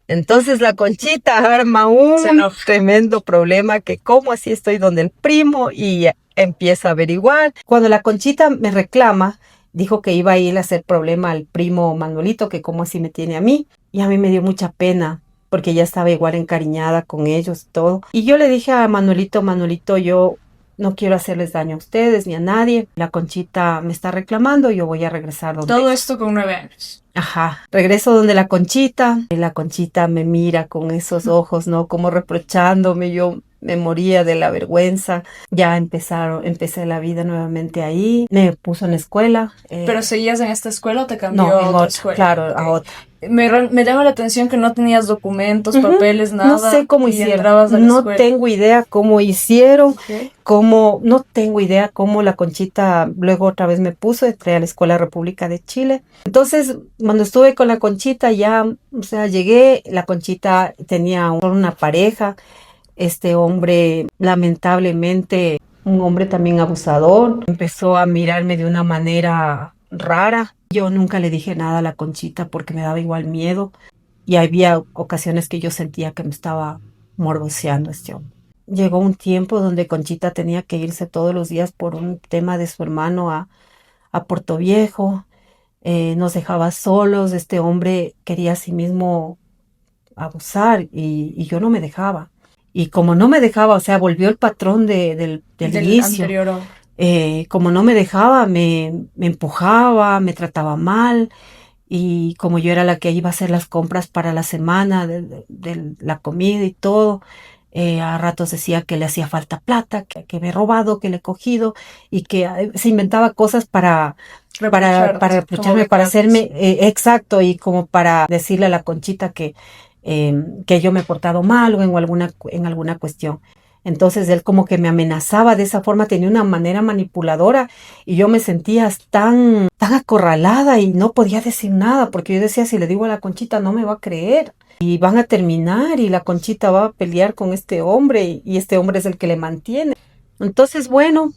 Entonces la Conchita arma un tremendo problema que cómo así estoy donde el primo y empieza a averiguar. Cuando la Conchita me reclama, dijo que iba a ir a hacer problema al primo Manuelito, que cómo así me tiene a mí. Y a mí me dio mucha pena porque ya estaba igual encariñada con ellos, todo. Y yo le dije a Manuelito, Manuelito, yo no quiero hacerles daño a ustedes ni a nadie. La Conchita me está reclamando, yo voy a regresar donde Todo esto con 9 años. Ajá, regreso donde la Conchita me mira con esos ojos, ¿no? Como reprochándome, yo me moría de la vergüenza. Ya empecé la vida nuevamente ahí, me puso en la escuela. ¿Pero seguías en esta escuela o te cambió No, a en otra otra, escuela? claro, Ok. a otra. Me llama la atención que no tenías documentos, papeles, nada. No sé cómo y hicieron, entrabas a la no escuela. tengo idea cómo hicieron, Ok. no tengo idea cómo la Conchita luego otra vez me puso, entré a la Escuela República de Chile. Entonces, cuando estuve con la Conchita ya, o sea, llegué, la Conchita tenía una pareja, este hombre lamentablemente, un hombre también abusador, empezó a mirarme de una manera rara. Yo nunca le dije nada a la Conchita porque me daba igual miedo. Y había ocasiones que yo sentía que me estaba morboseando este hombre. Llegó un tiempo donde Conchita tenía que irse todos los días por un tema de su hermano a Puerto Viejo. Nos dejaba solos. Este hombre quería a sí mismo abusar y yo no me dejaba. Y como no me dejaba, o sea, volvió el patrón del inicio. Anterior hombre. Como no me dejaba, me empujaba, me trataba mal. Y como yo era la que iba a hacer las compras para la semana de la comida y todo, a ratos decía que le hacía falta plata, que me he robado, que le he cogido y que se inventaba cosas para reprocharme, para hacerme, exacto, y como para decirle a la Conchita que yo me he portado mal o en alguna cuestión. Entonces él como que me amenazaba de esa forma, tenía una manera manipuladora y yo me sentía tan acorralada y no podía decir nada porque yo decía, si le digo a la Conchita no me va a creer y van a terminar y la Conchita va a pelear con este hombre y este hombre es el que le mantiene. Entonces, bueno,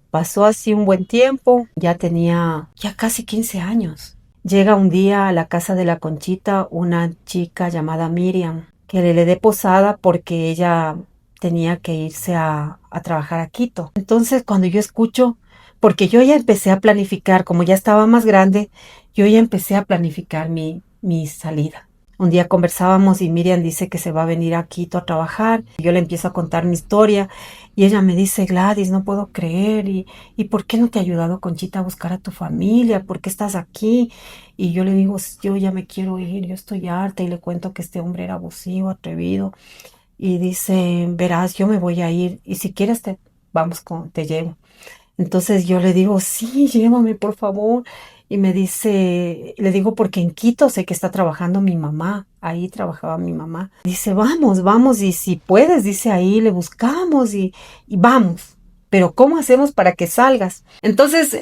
pasó así un buen tiempo, ya tenía ya casi 15 años. Llega un día a la casa de la Conchita una chica llamada Miriam, que le dé posada porque ella tenía que irse a trabajar a Quito. Entonces, cuando yo escucho, porque yo ya empecé a planificar, como ya estaba más grande, yo ya empecé a planificar mi salida. Un día conversábamos y Miriam dice que se va a venir a Quito a trabajar. Yo le empiezo a contar mi historia y ella me dice, Gladys, no puedo creer. ¿Y por qué no te ha ayudado Conchita a buscar a tu familia? ¿Por qué estás aquí? Y yo le digo, yo ya me quiero ir, yo estoy harta y le cuento que este hombre era abusivo, atrevido. Y dice, verás, yo me voy a ir y si quieres te llevo. Entonces yo le digo, sí, llévame, por favor. Y me dice, le digo, porque en Quito sé que está trabajando mi mamá. Ahí trabajaba mi mamá. Dice, vamos. Y si puedes, dice, ahí le buscamos y vamos. Pero ¿cómo hacemos para que salgas? Entonces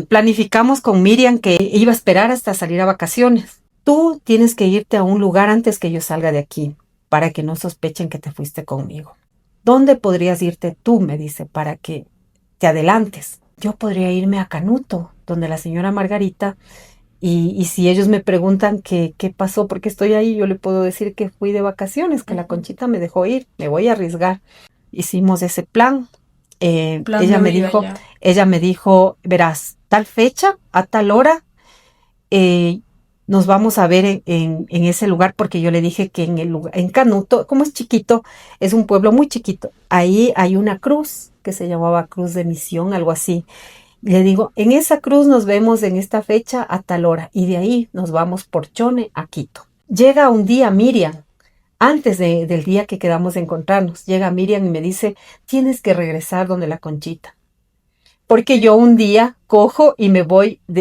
planificamos con Miriam que iba a esperar hasta salir a vacaciones. Tú tienes que irte a un lugar antes que yo salga de aquí, para que no sospechen que te fuiste conmigo. ¿Dónde podrías irte tú? Me dice, para que te adelantes. Yo podría irme a Canuto, donde la señora Margarita, y si ellos me preguntan qué pasó, por qué estoy ahí, yo le puedo decir que fui de vacaciones, que la Conchita me dejó ir, me voy a arriesgar. Hicimos ese plan. Ella me dijo, verás, tal fecha, a tal hora, nos vamos a ver en ese lugar, porque yo le dije que en Canuto, como es chiquito, es un pueblo muy chiquito, ahí hay una cruz que se llamaba Cruz de Misión, algo así. Le digo, en esa cruz nos vemos en esta fecha a tal hora y de ahí nos vamos por Chone a Quito. Llega un día Miriam, antes del día que quedamos de encontrarnos, llega Miriam y me dice, tienes que regresar donde la Conchita. Porque yo un día cojo y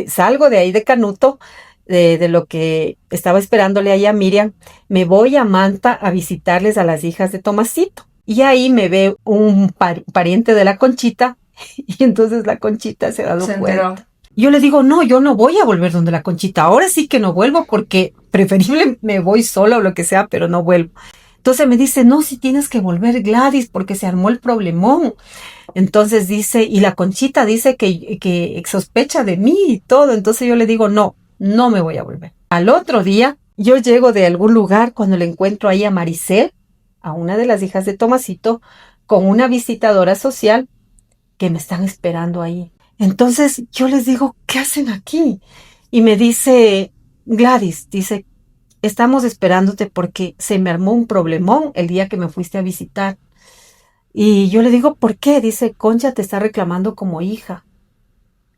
salgo de ahí de Canuto de lo que estaba esperándole ahí a Miriam, me voy a Manta a visitarles a las hijas de Tomasito. Y ahí me ve un pariente de la Conchita y entonces la Conchita se ha dado Se cuenta. enteró. Yo le digo, no, yo no voy a volver donde la Conchita. Ahora sí que no vuelvo porque preferible me voy sola o lo que sea, pero no vuelvo. Entonces me dice, no, si tienes que volver, Gladys, porque se armó el problemón. Entonces dice, y la Conchita dice que sospecha de mí y todo. Entonces yo le digo, no, no me voy a volver. Al otro día, yo llego de algún lugar cuando le encuentro ahí a Maricel, a una de las hijas de Tomasito, con una visitadora social que me están esperando ahí. Entonces yo les digo, ¿qué hacen aquí? Y me dice, Gladys, dice, estamos esperándote porque se me armó un problemón el día que me fuiste a visitar. Y yo le digo, ¿por qué? Dice, Concha te está reclamando como hija.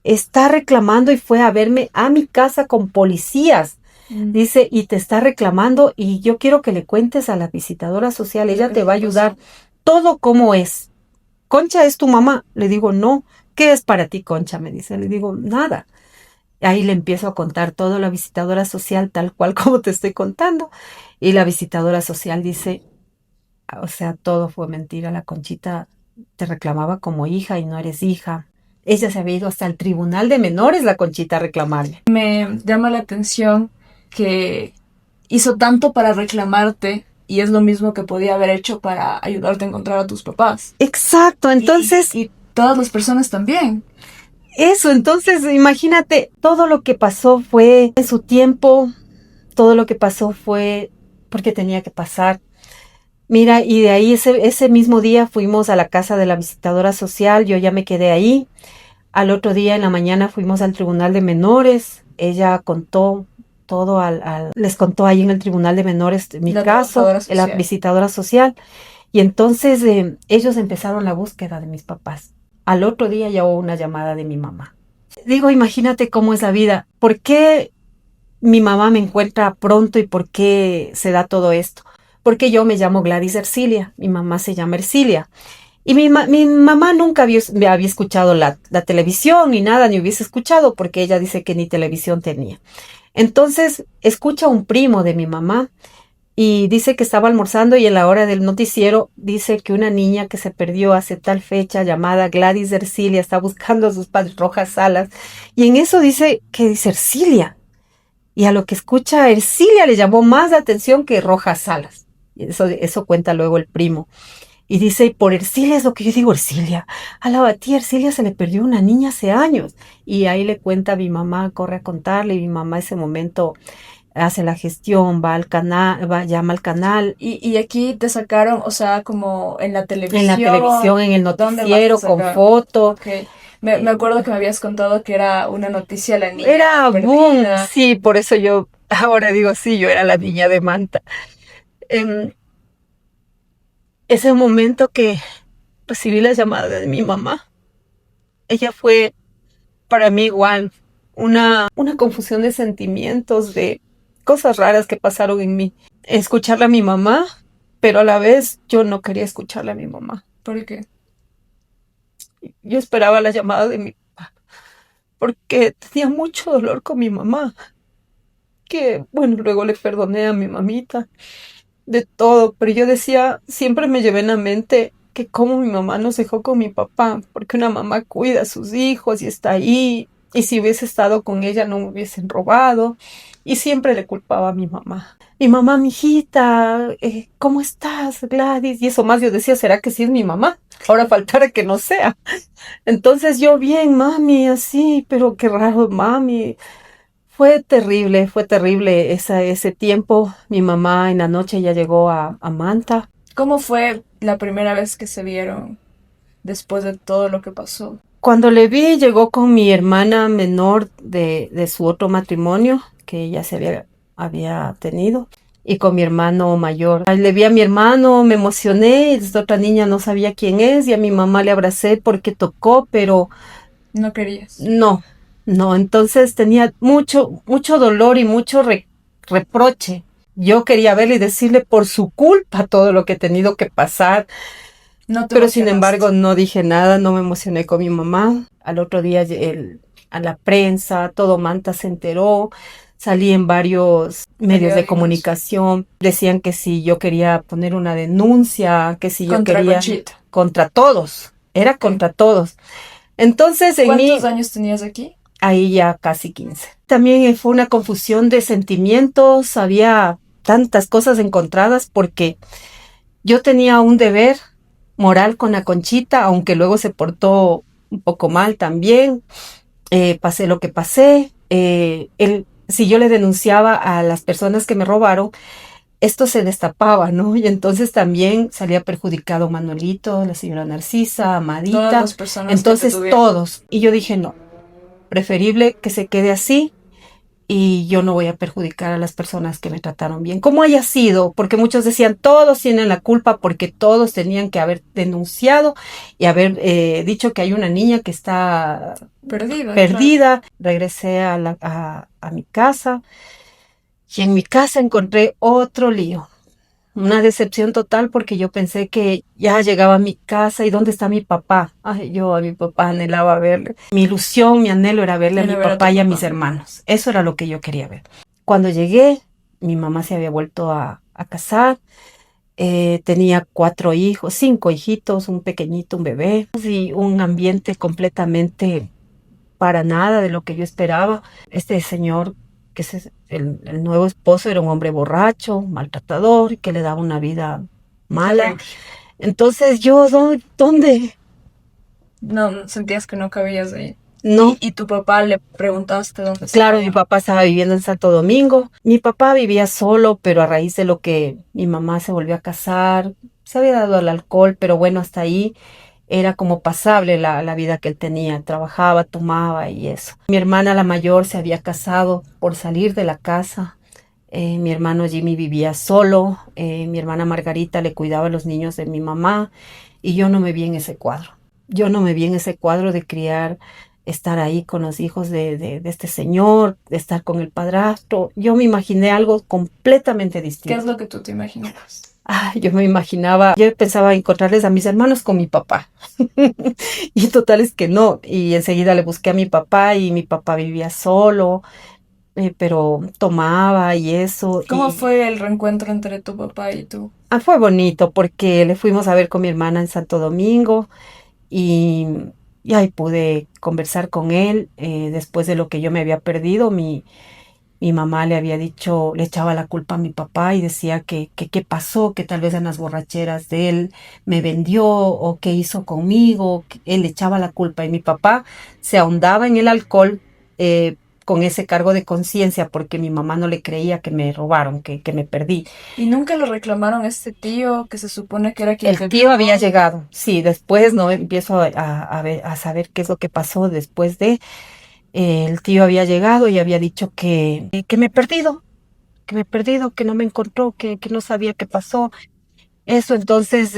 Está reclamando y fue a verme a mi casa con policías. Dice, y te está reclamando y yo quiero que le cuentes a la visitadora social, ella te va a ayudar todo como es. Concha es tu mamá. Le digo, no. ¿Qué es para ti, Concha? Me dice. Le digo, nada. Ahí le empiezo a contar todo a la visitadora social, tal cual como te estoy contando. Y la visitadora social dice, o sea, todo fue mentira. La Conchita te reclamaba como hija y no eres hija. Ella se había ido hasta el tribunal de menores, la Conchita, a reclamarle. Me llama la atención que hizo tanto para reclamarte y es lo mismo que podía haber hecho para ayudarte a encontrar a tus papás. Exacto, entonces... Y todas las personas también. Eso, entonces imagínate, todo lo que pasó fue en su tiempo, todo lo que pasó fue porque tenía que pasar. Mira, y de ahí ese mismo día fuimos a la casa de la visitadora social, yo ya me quedé ahí. Al otro día en la mañana fuimos al tribunal de menores, ella contó todo les contó ahí en el tribunal de menores mi caso, la visitadora social. Y entonces ellos empezaron la búsqueda de mis papás. Al otro día ya hubo una llamada de mi mamá. Digo, imagínate cómo es la vida. ¿Por qué mi mamá me encuentra pronto y por qué se da todo esto? Porque yo me llamo Gladys Ercilia, mi mamá se llama Ercilia. Y mi mamá nunca había escuchado la televisión ni nada, ni hubiese escuchado porque ella dice que ni televisión tenía. Entonces escucha un primo de mi mamá y dice que estaba almorzando y en la hora del noticiero dice que una niña que se perdió hace tal fecha llamada Gladys Ercilia está buscando a sus padres, Rojas Salas. Y en eso dice que dice Ercilia. Y a lo que escucha Ercilia le llamó más la atención que Rojas Salas. Y eso cuenta luego el primo. Y dice, por Ercilia es lo que yo digo, Ercilia. A la tía Ercilia se le perdió una niña hace años. Y ahí le cuenta a mi mamá, corre a contarle. Y mi mamá ese momento hace la gestión, va al canal, llama al canal. Y aquí te sacaron, o sea, como en la televisión. En la televisión, en el noticiero, con foto. Okay. Me acuerdo que me habías contado que era una noticia la niña Era perdida. Boom, sí, por eso yo ahora digo, sí, yo era la niña de Manta. Ese momento que recibí la llamada de mi mamá, ella fue para mí igual una confusión de sentimientos, de cosas raras que pasaron en mí. Escucharla a mi mamá, pero a la vez yo no quería escucharla a mi mamá. ¿Por qué? Yo esperaba la llamada de mi papá, porque tenía mucho dolor con mi mamá. Que, bueno, luego le perdoné a mi mamita de todo, pero yo decía, siempre me llevé en la mente que cómo mi mamá nos dejó con mi papá, porque una mamá cuida a sus hijos y está ahí, y si hubiese estado con ella no me hubiesen robado, y siempre le culpaba a mi mamá. Mi mamá, mijita, ¿cómo estás, Gladys? Y eso más yo decía, ¿será que sí es mi mamá? Ahora faltara que no sea. Entonces yo, bien, mami, así, pero qué raro, mami. Fue terrible ese tiempo. Mi mamá en la noche ya llegó a Manta. ¿Cómo fue la primera vez que se vieron después de todo lo que pasó? Cuando le vi, llegó con mi hermana menor de su otro matrimonio, que ella se había tenido, y con mi hermano mayor. Le vi a mi hermano, me emocioné, y esta otra niña no sabía quién es, y a mi mamá le abracé porque tocó, pero... ¿No querías? No, entonces tenía mucho dolor y mucho reproche. Yo quería verle y decirle por su culpa todo lo que he tenido que pasar. Pero sin embargo no dije nada, no me emocioné con mi mamá. Al otro día a la prensa, todo Manta se enteró salí en varios medios de Periódicos. comunicación, decían que si yo quería poner una denuncia, que si yo Contra quería Conchita. contra todos, era contra todos. Entonces en mí, ¿Cuántos años tenías aquí? ahí ya casi 15. También fue una confusión de sentimientos, había tantas cosas encontradas porque yo tenía un deber moral con la Conchita, aunque luego se portó un poco mal también. Pasé lo que pasé. Si yo le denunciaba a las personas que me robaron, esto se destapaba, ¿no? Y entonces también salía perjudicado Manuelito, la señora Narcisa, Todas Amadita, las personas que te entonces tuvieron. todos. Y yo dije, no, preferible que se quede así y yo no voy a perjudicar a las personas que me trataron bien, como haya sido, porque muchos decían, todos tienen la culpa porque todos tenían que haber denunciado y haber dicho que hay una niña que está Perdida, claro. perdida. Regresé a mi casa y en mi casa encontré otro lío. Una decepción total porque yo pensé que ya llegaba a mi casa y ¿dónde está mi papá? Ay, yo a mi papá anhelaba verle. Mi ilusión, mi anhelo era verle a Era mi ver a tu papá y a papá. mis hermanos. Eso era lo que yo quería ver. Cuando llegué, mi mamá se había vuelto a casar. Tenía 4 hijos, 5 hijitos, un pequeñito, un bebé y un ambiente completamente para nada de lo que yo esperaba. Este señor, que es el nuevo esposo, era un hombre borracho, maltratador, que le daba una vida mala. Terrible. Entonces yo, ¿dónde? No, sentías que no cabías ahí. No. Y tu papá le preguntaste dónde Claro, estaba. mi papá estaba viviendo en Santo Domingo. Mi papá vivía solo, pero a raíz de lo que mi mamá se volvió a casar, se había dado al alcohol, pero bueno, hasta ahí era como pasable la vida que él tenía. Trabajaba, tomaba y eso. Mi hermana la mayor se había casado por salir de la casa. Mi hermano Jimmy vivía solo. Mi hermana Margarita le cuidaba a los niños de mi mamá. Y yo no me vi en ese cuadro. Yo no me vi en ese cuadro de criar, estar ahí con los hijos de este señor, de estar con el padrastro. Yo me imaginé algo completamente ¿Qué distinto. es lo que tú te imaginabas? Yo me imaginaba, yo pensaba encontrarles a mis hermanos con mi papá. Y total es que no. Y enseguida le busqué a mi papá y mi papá vivía solo, pero tomaba y eso. ¿Cómo fue el reencuentro entre tu papá y tú? Fue bonito porque le fuimos a ver con mi hermana en Santo Domingo y, y ahí pude conversar con él después de lo que yo me había perdido. Mi mamá le había dicho, le echaba la culpa a mi papá y decía que qué pasó, que tal vez en las borracheras de él me vendió o qué hizo conmigo, que él le echaba la culpa y mi papá se ahondaba en el alcohol con ese cargo de conciencia porque mi mamá no le creía que me robaron, que me perdí. ¿Y nunca lo reclamaron a este tío que se supone que era quien El te tío había llegado, sí, después no empiezo a saber qué es lo que pasó después de el tío había llegado y había dicho que me he perdido, que no me encontró, que no sabía qué pasó. Eso entonces,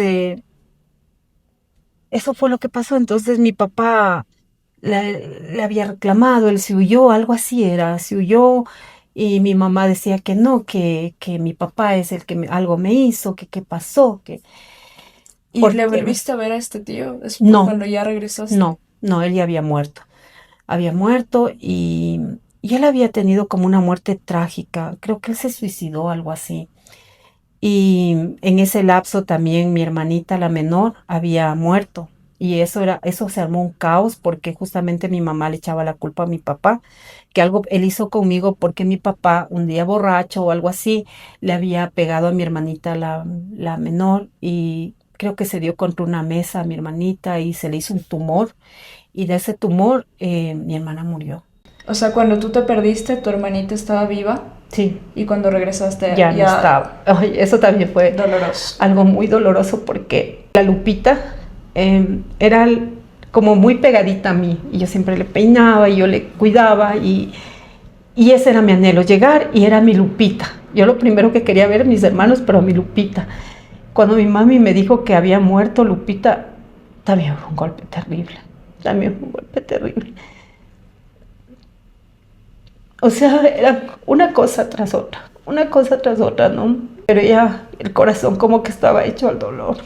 eso fue lo que pasó. Entonces mi papá le había reclamado, él se huyó, algo así era, se huyó y mi mamá decía que no, que mi papá es el que algo me hizo, que qué pasó, que ¿Y ¿por le qué? volviste a ver a este tío después No, cuando ya regresaste? no, él ya había muerto. Había muerto y él había tenido como una muerte trágica. Creo que él se suicidó, algo así. Y en ese lapso también mi hermanita, la menor, había muerto. Y eso se armó un caos porque justamente mi mamá le echaba la culpa a mi papá, que algo él hizo conmigo porque mi papá, un día borracho o algo así, le había pegado a mi hermanita, la menor, y creo que se dio contra una mesa a mi hermanita y se le hizo un tumor. Y de ese tumor, mi hermana murió. O sea, cuando tú te perdiste, tu hermanita estaba viva Sí, y cuando regresaste ya no estaba. Ay, eso también fue doloroso. algo muy doloroso porque la Lupita era como muy pegadita a mí y yo siempre le peinaba y yo le cuidaba y ese era mi anhelo, llegar y era mi Lupita. Yo lo primero que quería ver a mis hermanos, pero a mi Lupita. Cuando mi mami me dijo que había muerto Lupita, también fue un golpe terrible. También fue un golpe terrible. O sea, era una cosa tras otra, ¿no? Pero ya el corazón como que estaba hecho al dolor.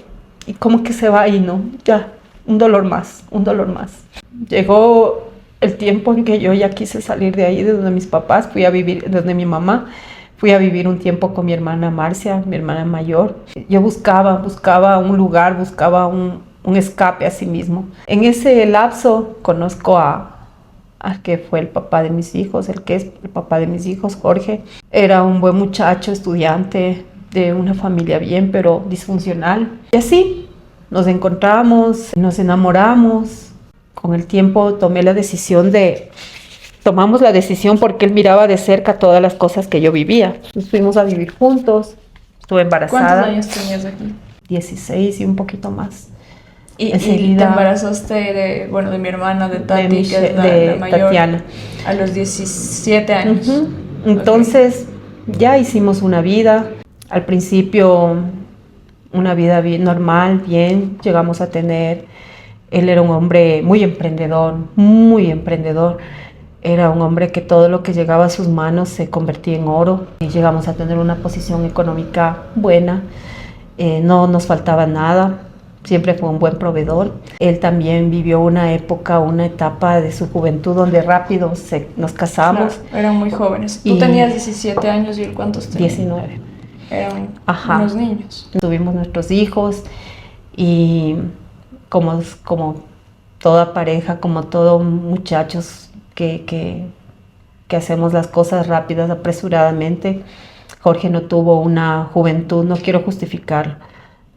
Y como que se va ahí, ¿no? Ya, un dolor más, un dolor más. Llegó el tiempo en que yo ya quise salir de ahí, de donde mis papás, fui a vivir, donde mi mamá, fui a vivir un tiempo con mi hermana Marcia, mi hermana mayor. Yo buscaba un lugar, buscaba un escape a sí mismo. En ese lapso conozco al que fue el papá de mis hijos, el que es el papá de mis hijos, Jorge. Era un buen muchacho, estudiante de una familia bien, pero disfuncional. Y así nos encontramos, nos enamoramos. Con el tiempo tomamos la decisión porque él miraba de cerca todas las cosas que yo vivía. Nos fuimos a vivir juntos, estuve embarazada. ¿Cuántos años tenías aquí? 16 y un poquito más. Y te embarazaste de mi hermana, de Tati, que es la mayor, Tatiana, a los 17 años. Uh-huh. Entonces, ya hicimos una vida. Al principio, una vida bien normal, bien. Llegamos a tener... Él era un hombre muy emprendedor, muy emprendedor. Era un hombre que todo lo que llegaba a sus manos se convertía en oro. Y llegamos a tener una posición económica buena. No nos faltaba nada. Siempre fue un buen proveedor. Él también vivió una etapa de su juventud donde rápido nos casamos. Claro, eran muy jóvenes. Tú tenías 17 años y él ¿cuántos tenía? 19. Eran unos niños. Tuvimos nuestros hijos y como toda pareja, como todos muchachos que hacemos las cosas rápidas, apresuradamente, Jorge no tuvo una juventud, no quiero justificarlo,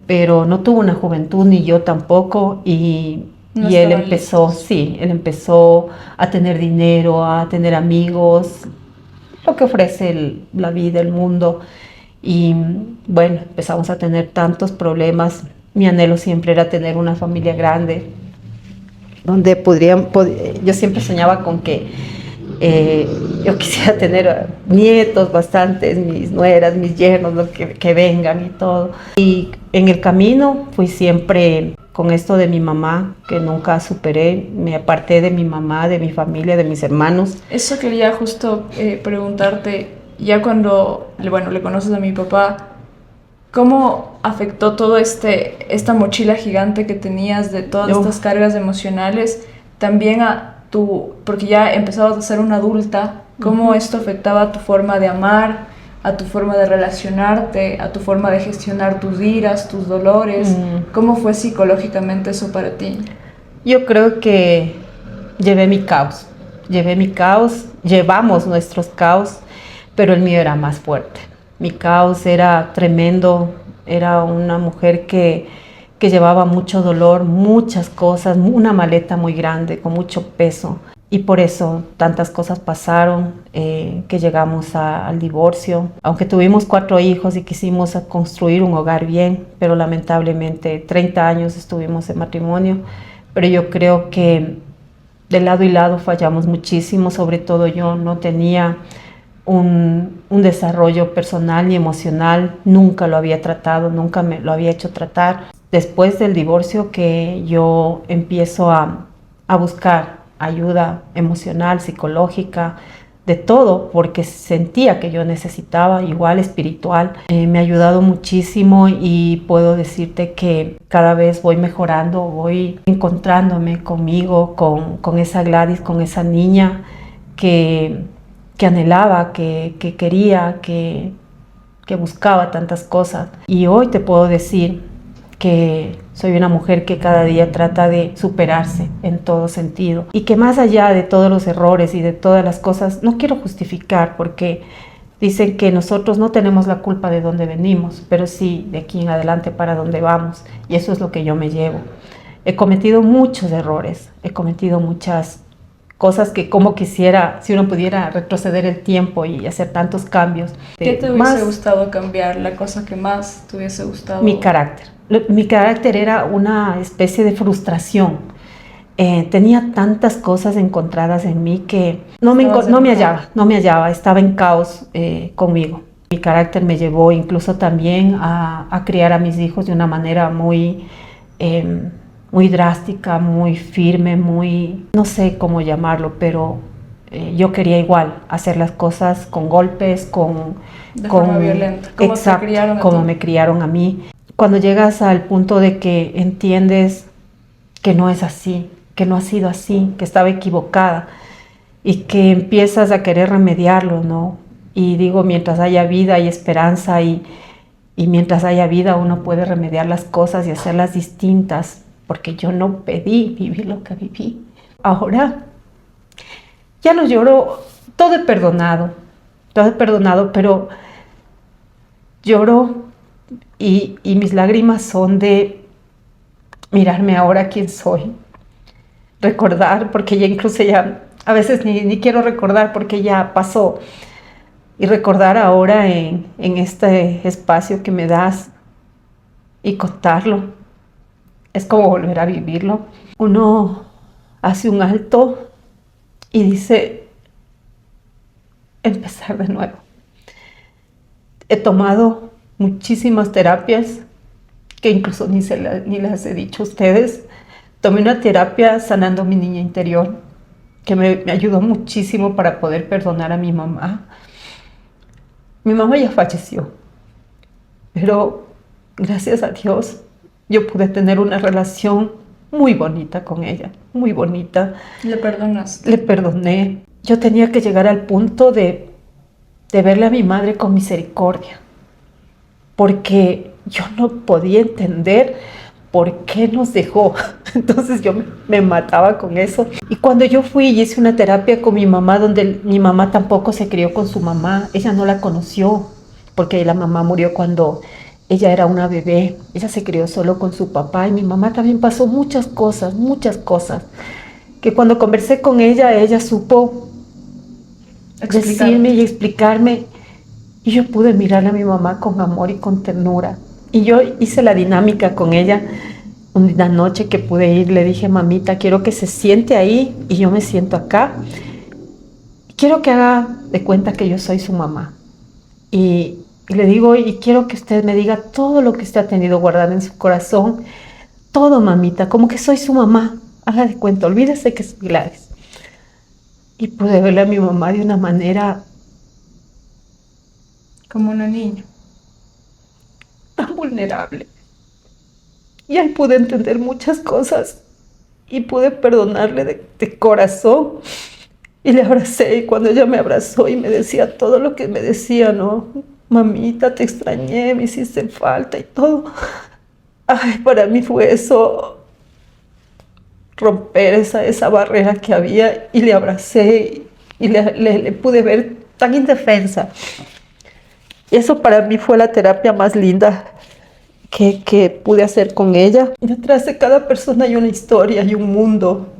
pero no tuvo una juventud, ni yo tampoco, y él empezó a tener dinero, a tener amigos, lo que ofrece la vida, el mundo, y bueno, empezamos a tener tantos problemas. Mi anhelo siempre era tener una familia grande, donde yo siempre soñaba con que yo quisiera tener nietos bastantes, mis nueras, mis yernos, los que vengan y todo. Y en el camino fui siempre con esto de mi mamá, que nunca superé, me aparté de mi mamá, de mi familia, de mis hermanos. Eso quería justo preguntarte, ya cuando le conoces a mi papá, ¿cómo afectó todo esta mochila gigante que tenías de todas estas cargas emocionales también porque ya empezabas a ser una adulta, cómo esto afectaba a tu forma de amar, a tu forma de relacionarte, a tu forma de gestionar tus iras, tus dolores? ¿Cómo fue psicológicamente eso para ti? Yo creo que llevé mi caos, llevamos nuestros caos, pero el mío era más fuerte. Mi caos era tremendo, era una mujer que llevaba mucho dolor, muchas cosas, una maleta muy grande, con mucho peso. Y por eso tantas cosas pasaron, que llegamos al divorcio. Aunque tuvimos 4 hijos y quisimos construir un hogar bien, pero lamentablemente 30 años estuvimos en matrimonio. Pero yo creo que de lado y lado fallamos muchísimo, sobre todo yo no tenía un desarrollo personal ni emocional, nunca lo había tratado, nunca me lo había hecho tratar. Después del divorcio que yo empiezo a buscar ayuda emocional, psicológica, de todo, porque sentía que yo necesitaba, igual espiritual. Me ha ayudado muchísimo y puedo decirte que cada vez voy mejorando, voy encontrándome conmigo, con esa Gladys, con esa niña que anhelaba, que quería, que buscaba tantas cosas. Y hoy te puedo decir que soy una mujer que cada día trata de superarse en todo sentido y que más allá de todos los errores y de todas las cosas, no quiero justificar porque dicen que nosotros no tenemos la culpa de dónde venimos, pero sí de aquí en adelante para dónde vamos, y eso es lo que yo me llevo. He cometido muchos errores, he cometido muchas cosas que como quisiera, si uno pudiera retroceder el tiempo y hacer tantos cambios. ¿Qué te hubiese gustado cambiar? ¿La cosa que más te hubiese gustado? Mi carácter. Mi carácter era una especie de frustración. Tenía tantas cosas encontradas en mí que no me hallaba, estaba en caos conmigo. Mi carácter me llevó incluso también a criar a mis hijos de una manera muy drástica, muy firme, no sé cómo llamarlo, pero yo quería igual hacer las cosas con golpes, de forma violenta. Como me criaron a mí. Cuando llegas al punto de que entiendes que no es así, que no ha sido así, que estaba equivocada y que empiezas a querer remediarlo, ¿no? Y digo, mientras haya vida hay esperanza y mientras haya vida uno puede remediar las cosas y hacerlas distintas, porque yo no pedí vivir lo que viví. Ahora ya no lloro, todo he perdonado, pero lloro y mis lágrimas son de mirarme ahora quién soy, recordar, porque ya incluso ya a veces ni quiero recordar porque ya pasó, y recordar ahora en este espacio que me das y contarlo, es como volver a vivirlo. Uno hace un alto y dice, empezar de nuevo. He tomado muchísimas terapias que incluso ni las he dicho a ustedes. Tomé una terapia sanando mi niña interior que me ayudó muchísimo para poder perdonar a mi mamá. Mi mamá ya falleció, pero gracias a Dios yo pude tener una relación muy bonita con ella, muy bonita. ¿Le perdonas? Le perdoné. Yo tenía que llegar al punto de verle a mi madre con misericordia, porque yo no podía entender por qué nos dejó. Entonces yo me mataba con eso. Y cuando yo fui y hice una terapia con mi mamá, donde mi mamá tampoco se crió con su mamá, ella no la conoció, porque la mamá murió cuando ella era una bebé, ella se crió solo con su papá, y mi mamá también pasó muchas cosas, que cuando conversé con ella supo decirme y explicarme, y yo pude mirar a mi mamá con amor y con ternura. Y yo hice la dinámica con ella. Una noche que pude ir, le dije, mamita, quiero que se siente ahí y yo me siento acá. Quiero que haga de cuenta que yo soy su mamá. Y le digo, y quiero que usted me diga todo lo que usted ha tenido guardado en su corazón. Todo, mamita, como que soy su mamá. Haga de cuenta, olvídese que soy Gladys. Y pude verle a mi mamá de una manera Como una niña. tan vulnerable. Y ahí pude entender muchas cosas y pude perdonarle de corazón. Y le abracé, y cuando ella me abrazó y me decía todo lo que me decía, ¿no? Mamita, te extrañé, me hiciste falta y todo. Ay, para mí fue eso, romper esa barrera que había, y le abracé y le pude ver tan indefensa. Y eso para mí fue la terapia más linda que pude hacer con ella. Detrás de cada persona hay una historia, hay un mundo,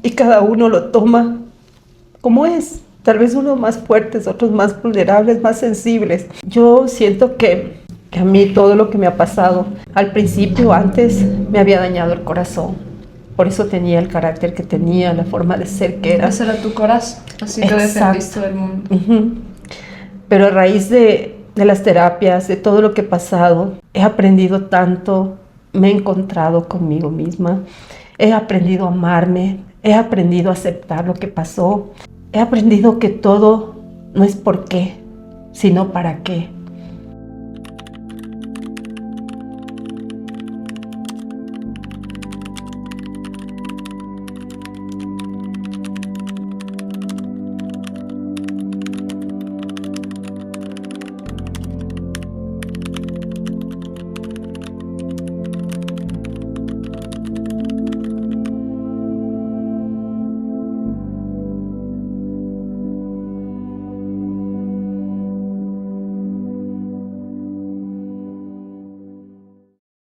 y cada uno lo toma como es. Tal vez unos más fuertes, otros más vulnerables, más sensibles. Yo siento que a mí todo lo que me ha pasado, al principio, antes, me había dañado el corazón. Por eso tenía el carácter que tenía, la forma de ser que era. Ese era tu corazón, así te defendiste del mundo. Pero a raíz de las terapias, de todo lo que he pasado, he aprendido tanto, me he encontrado conmigo misma, he aprendido a amarme, he aprendido a aceptar lo que pasó, he aprendido que todo no es por qué, sino para qué.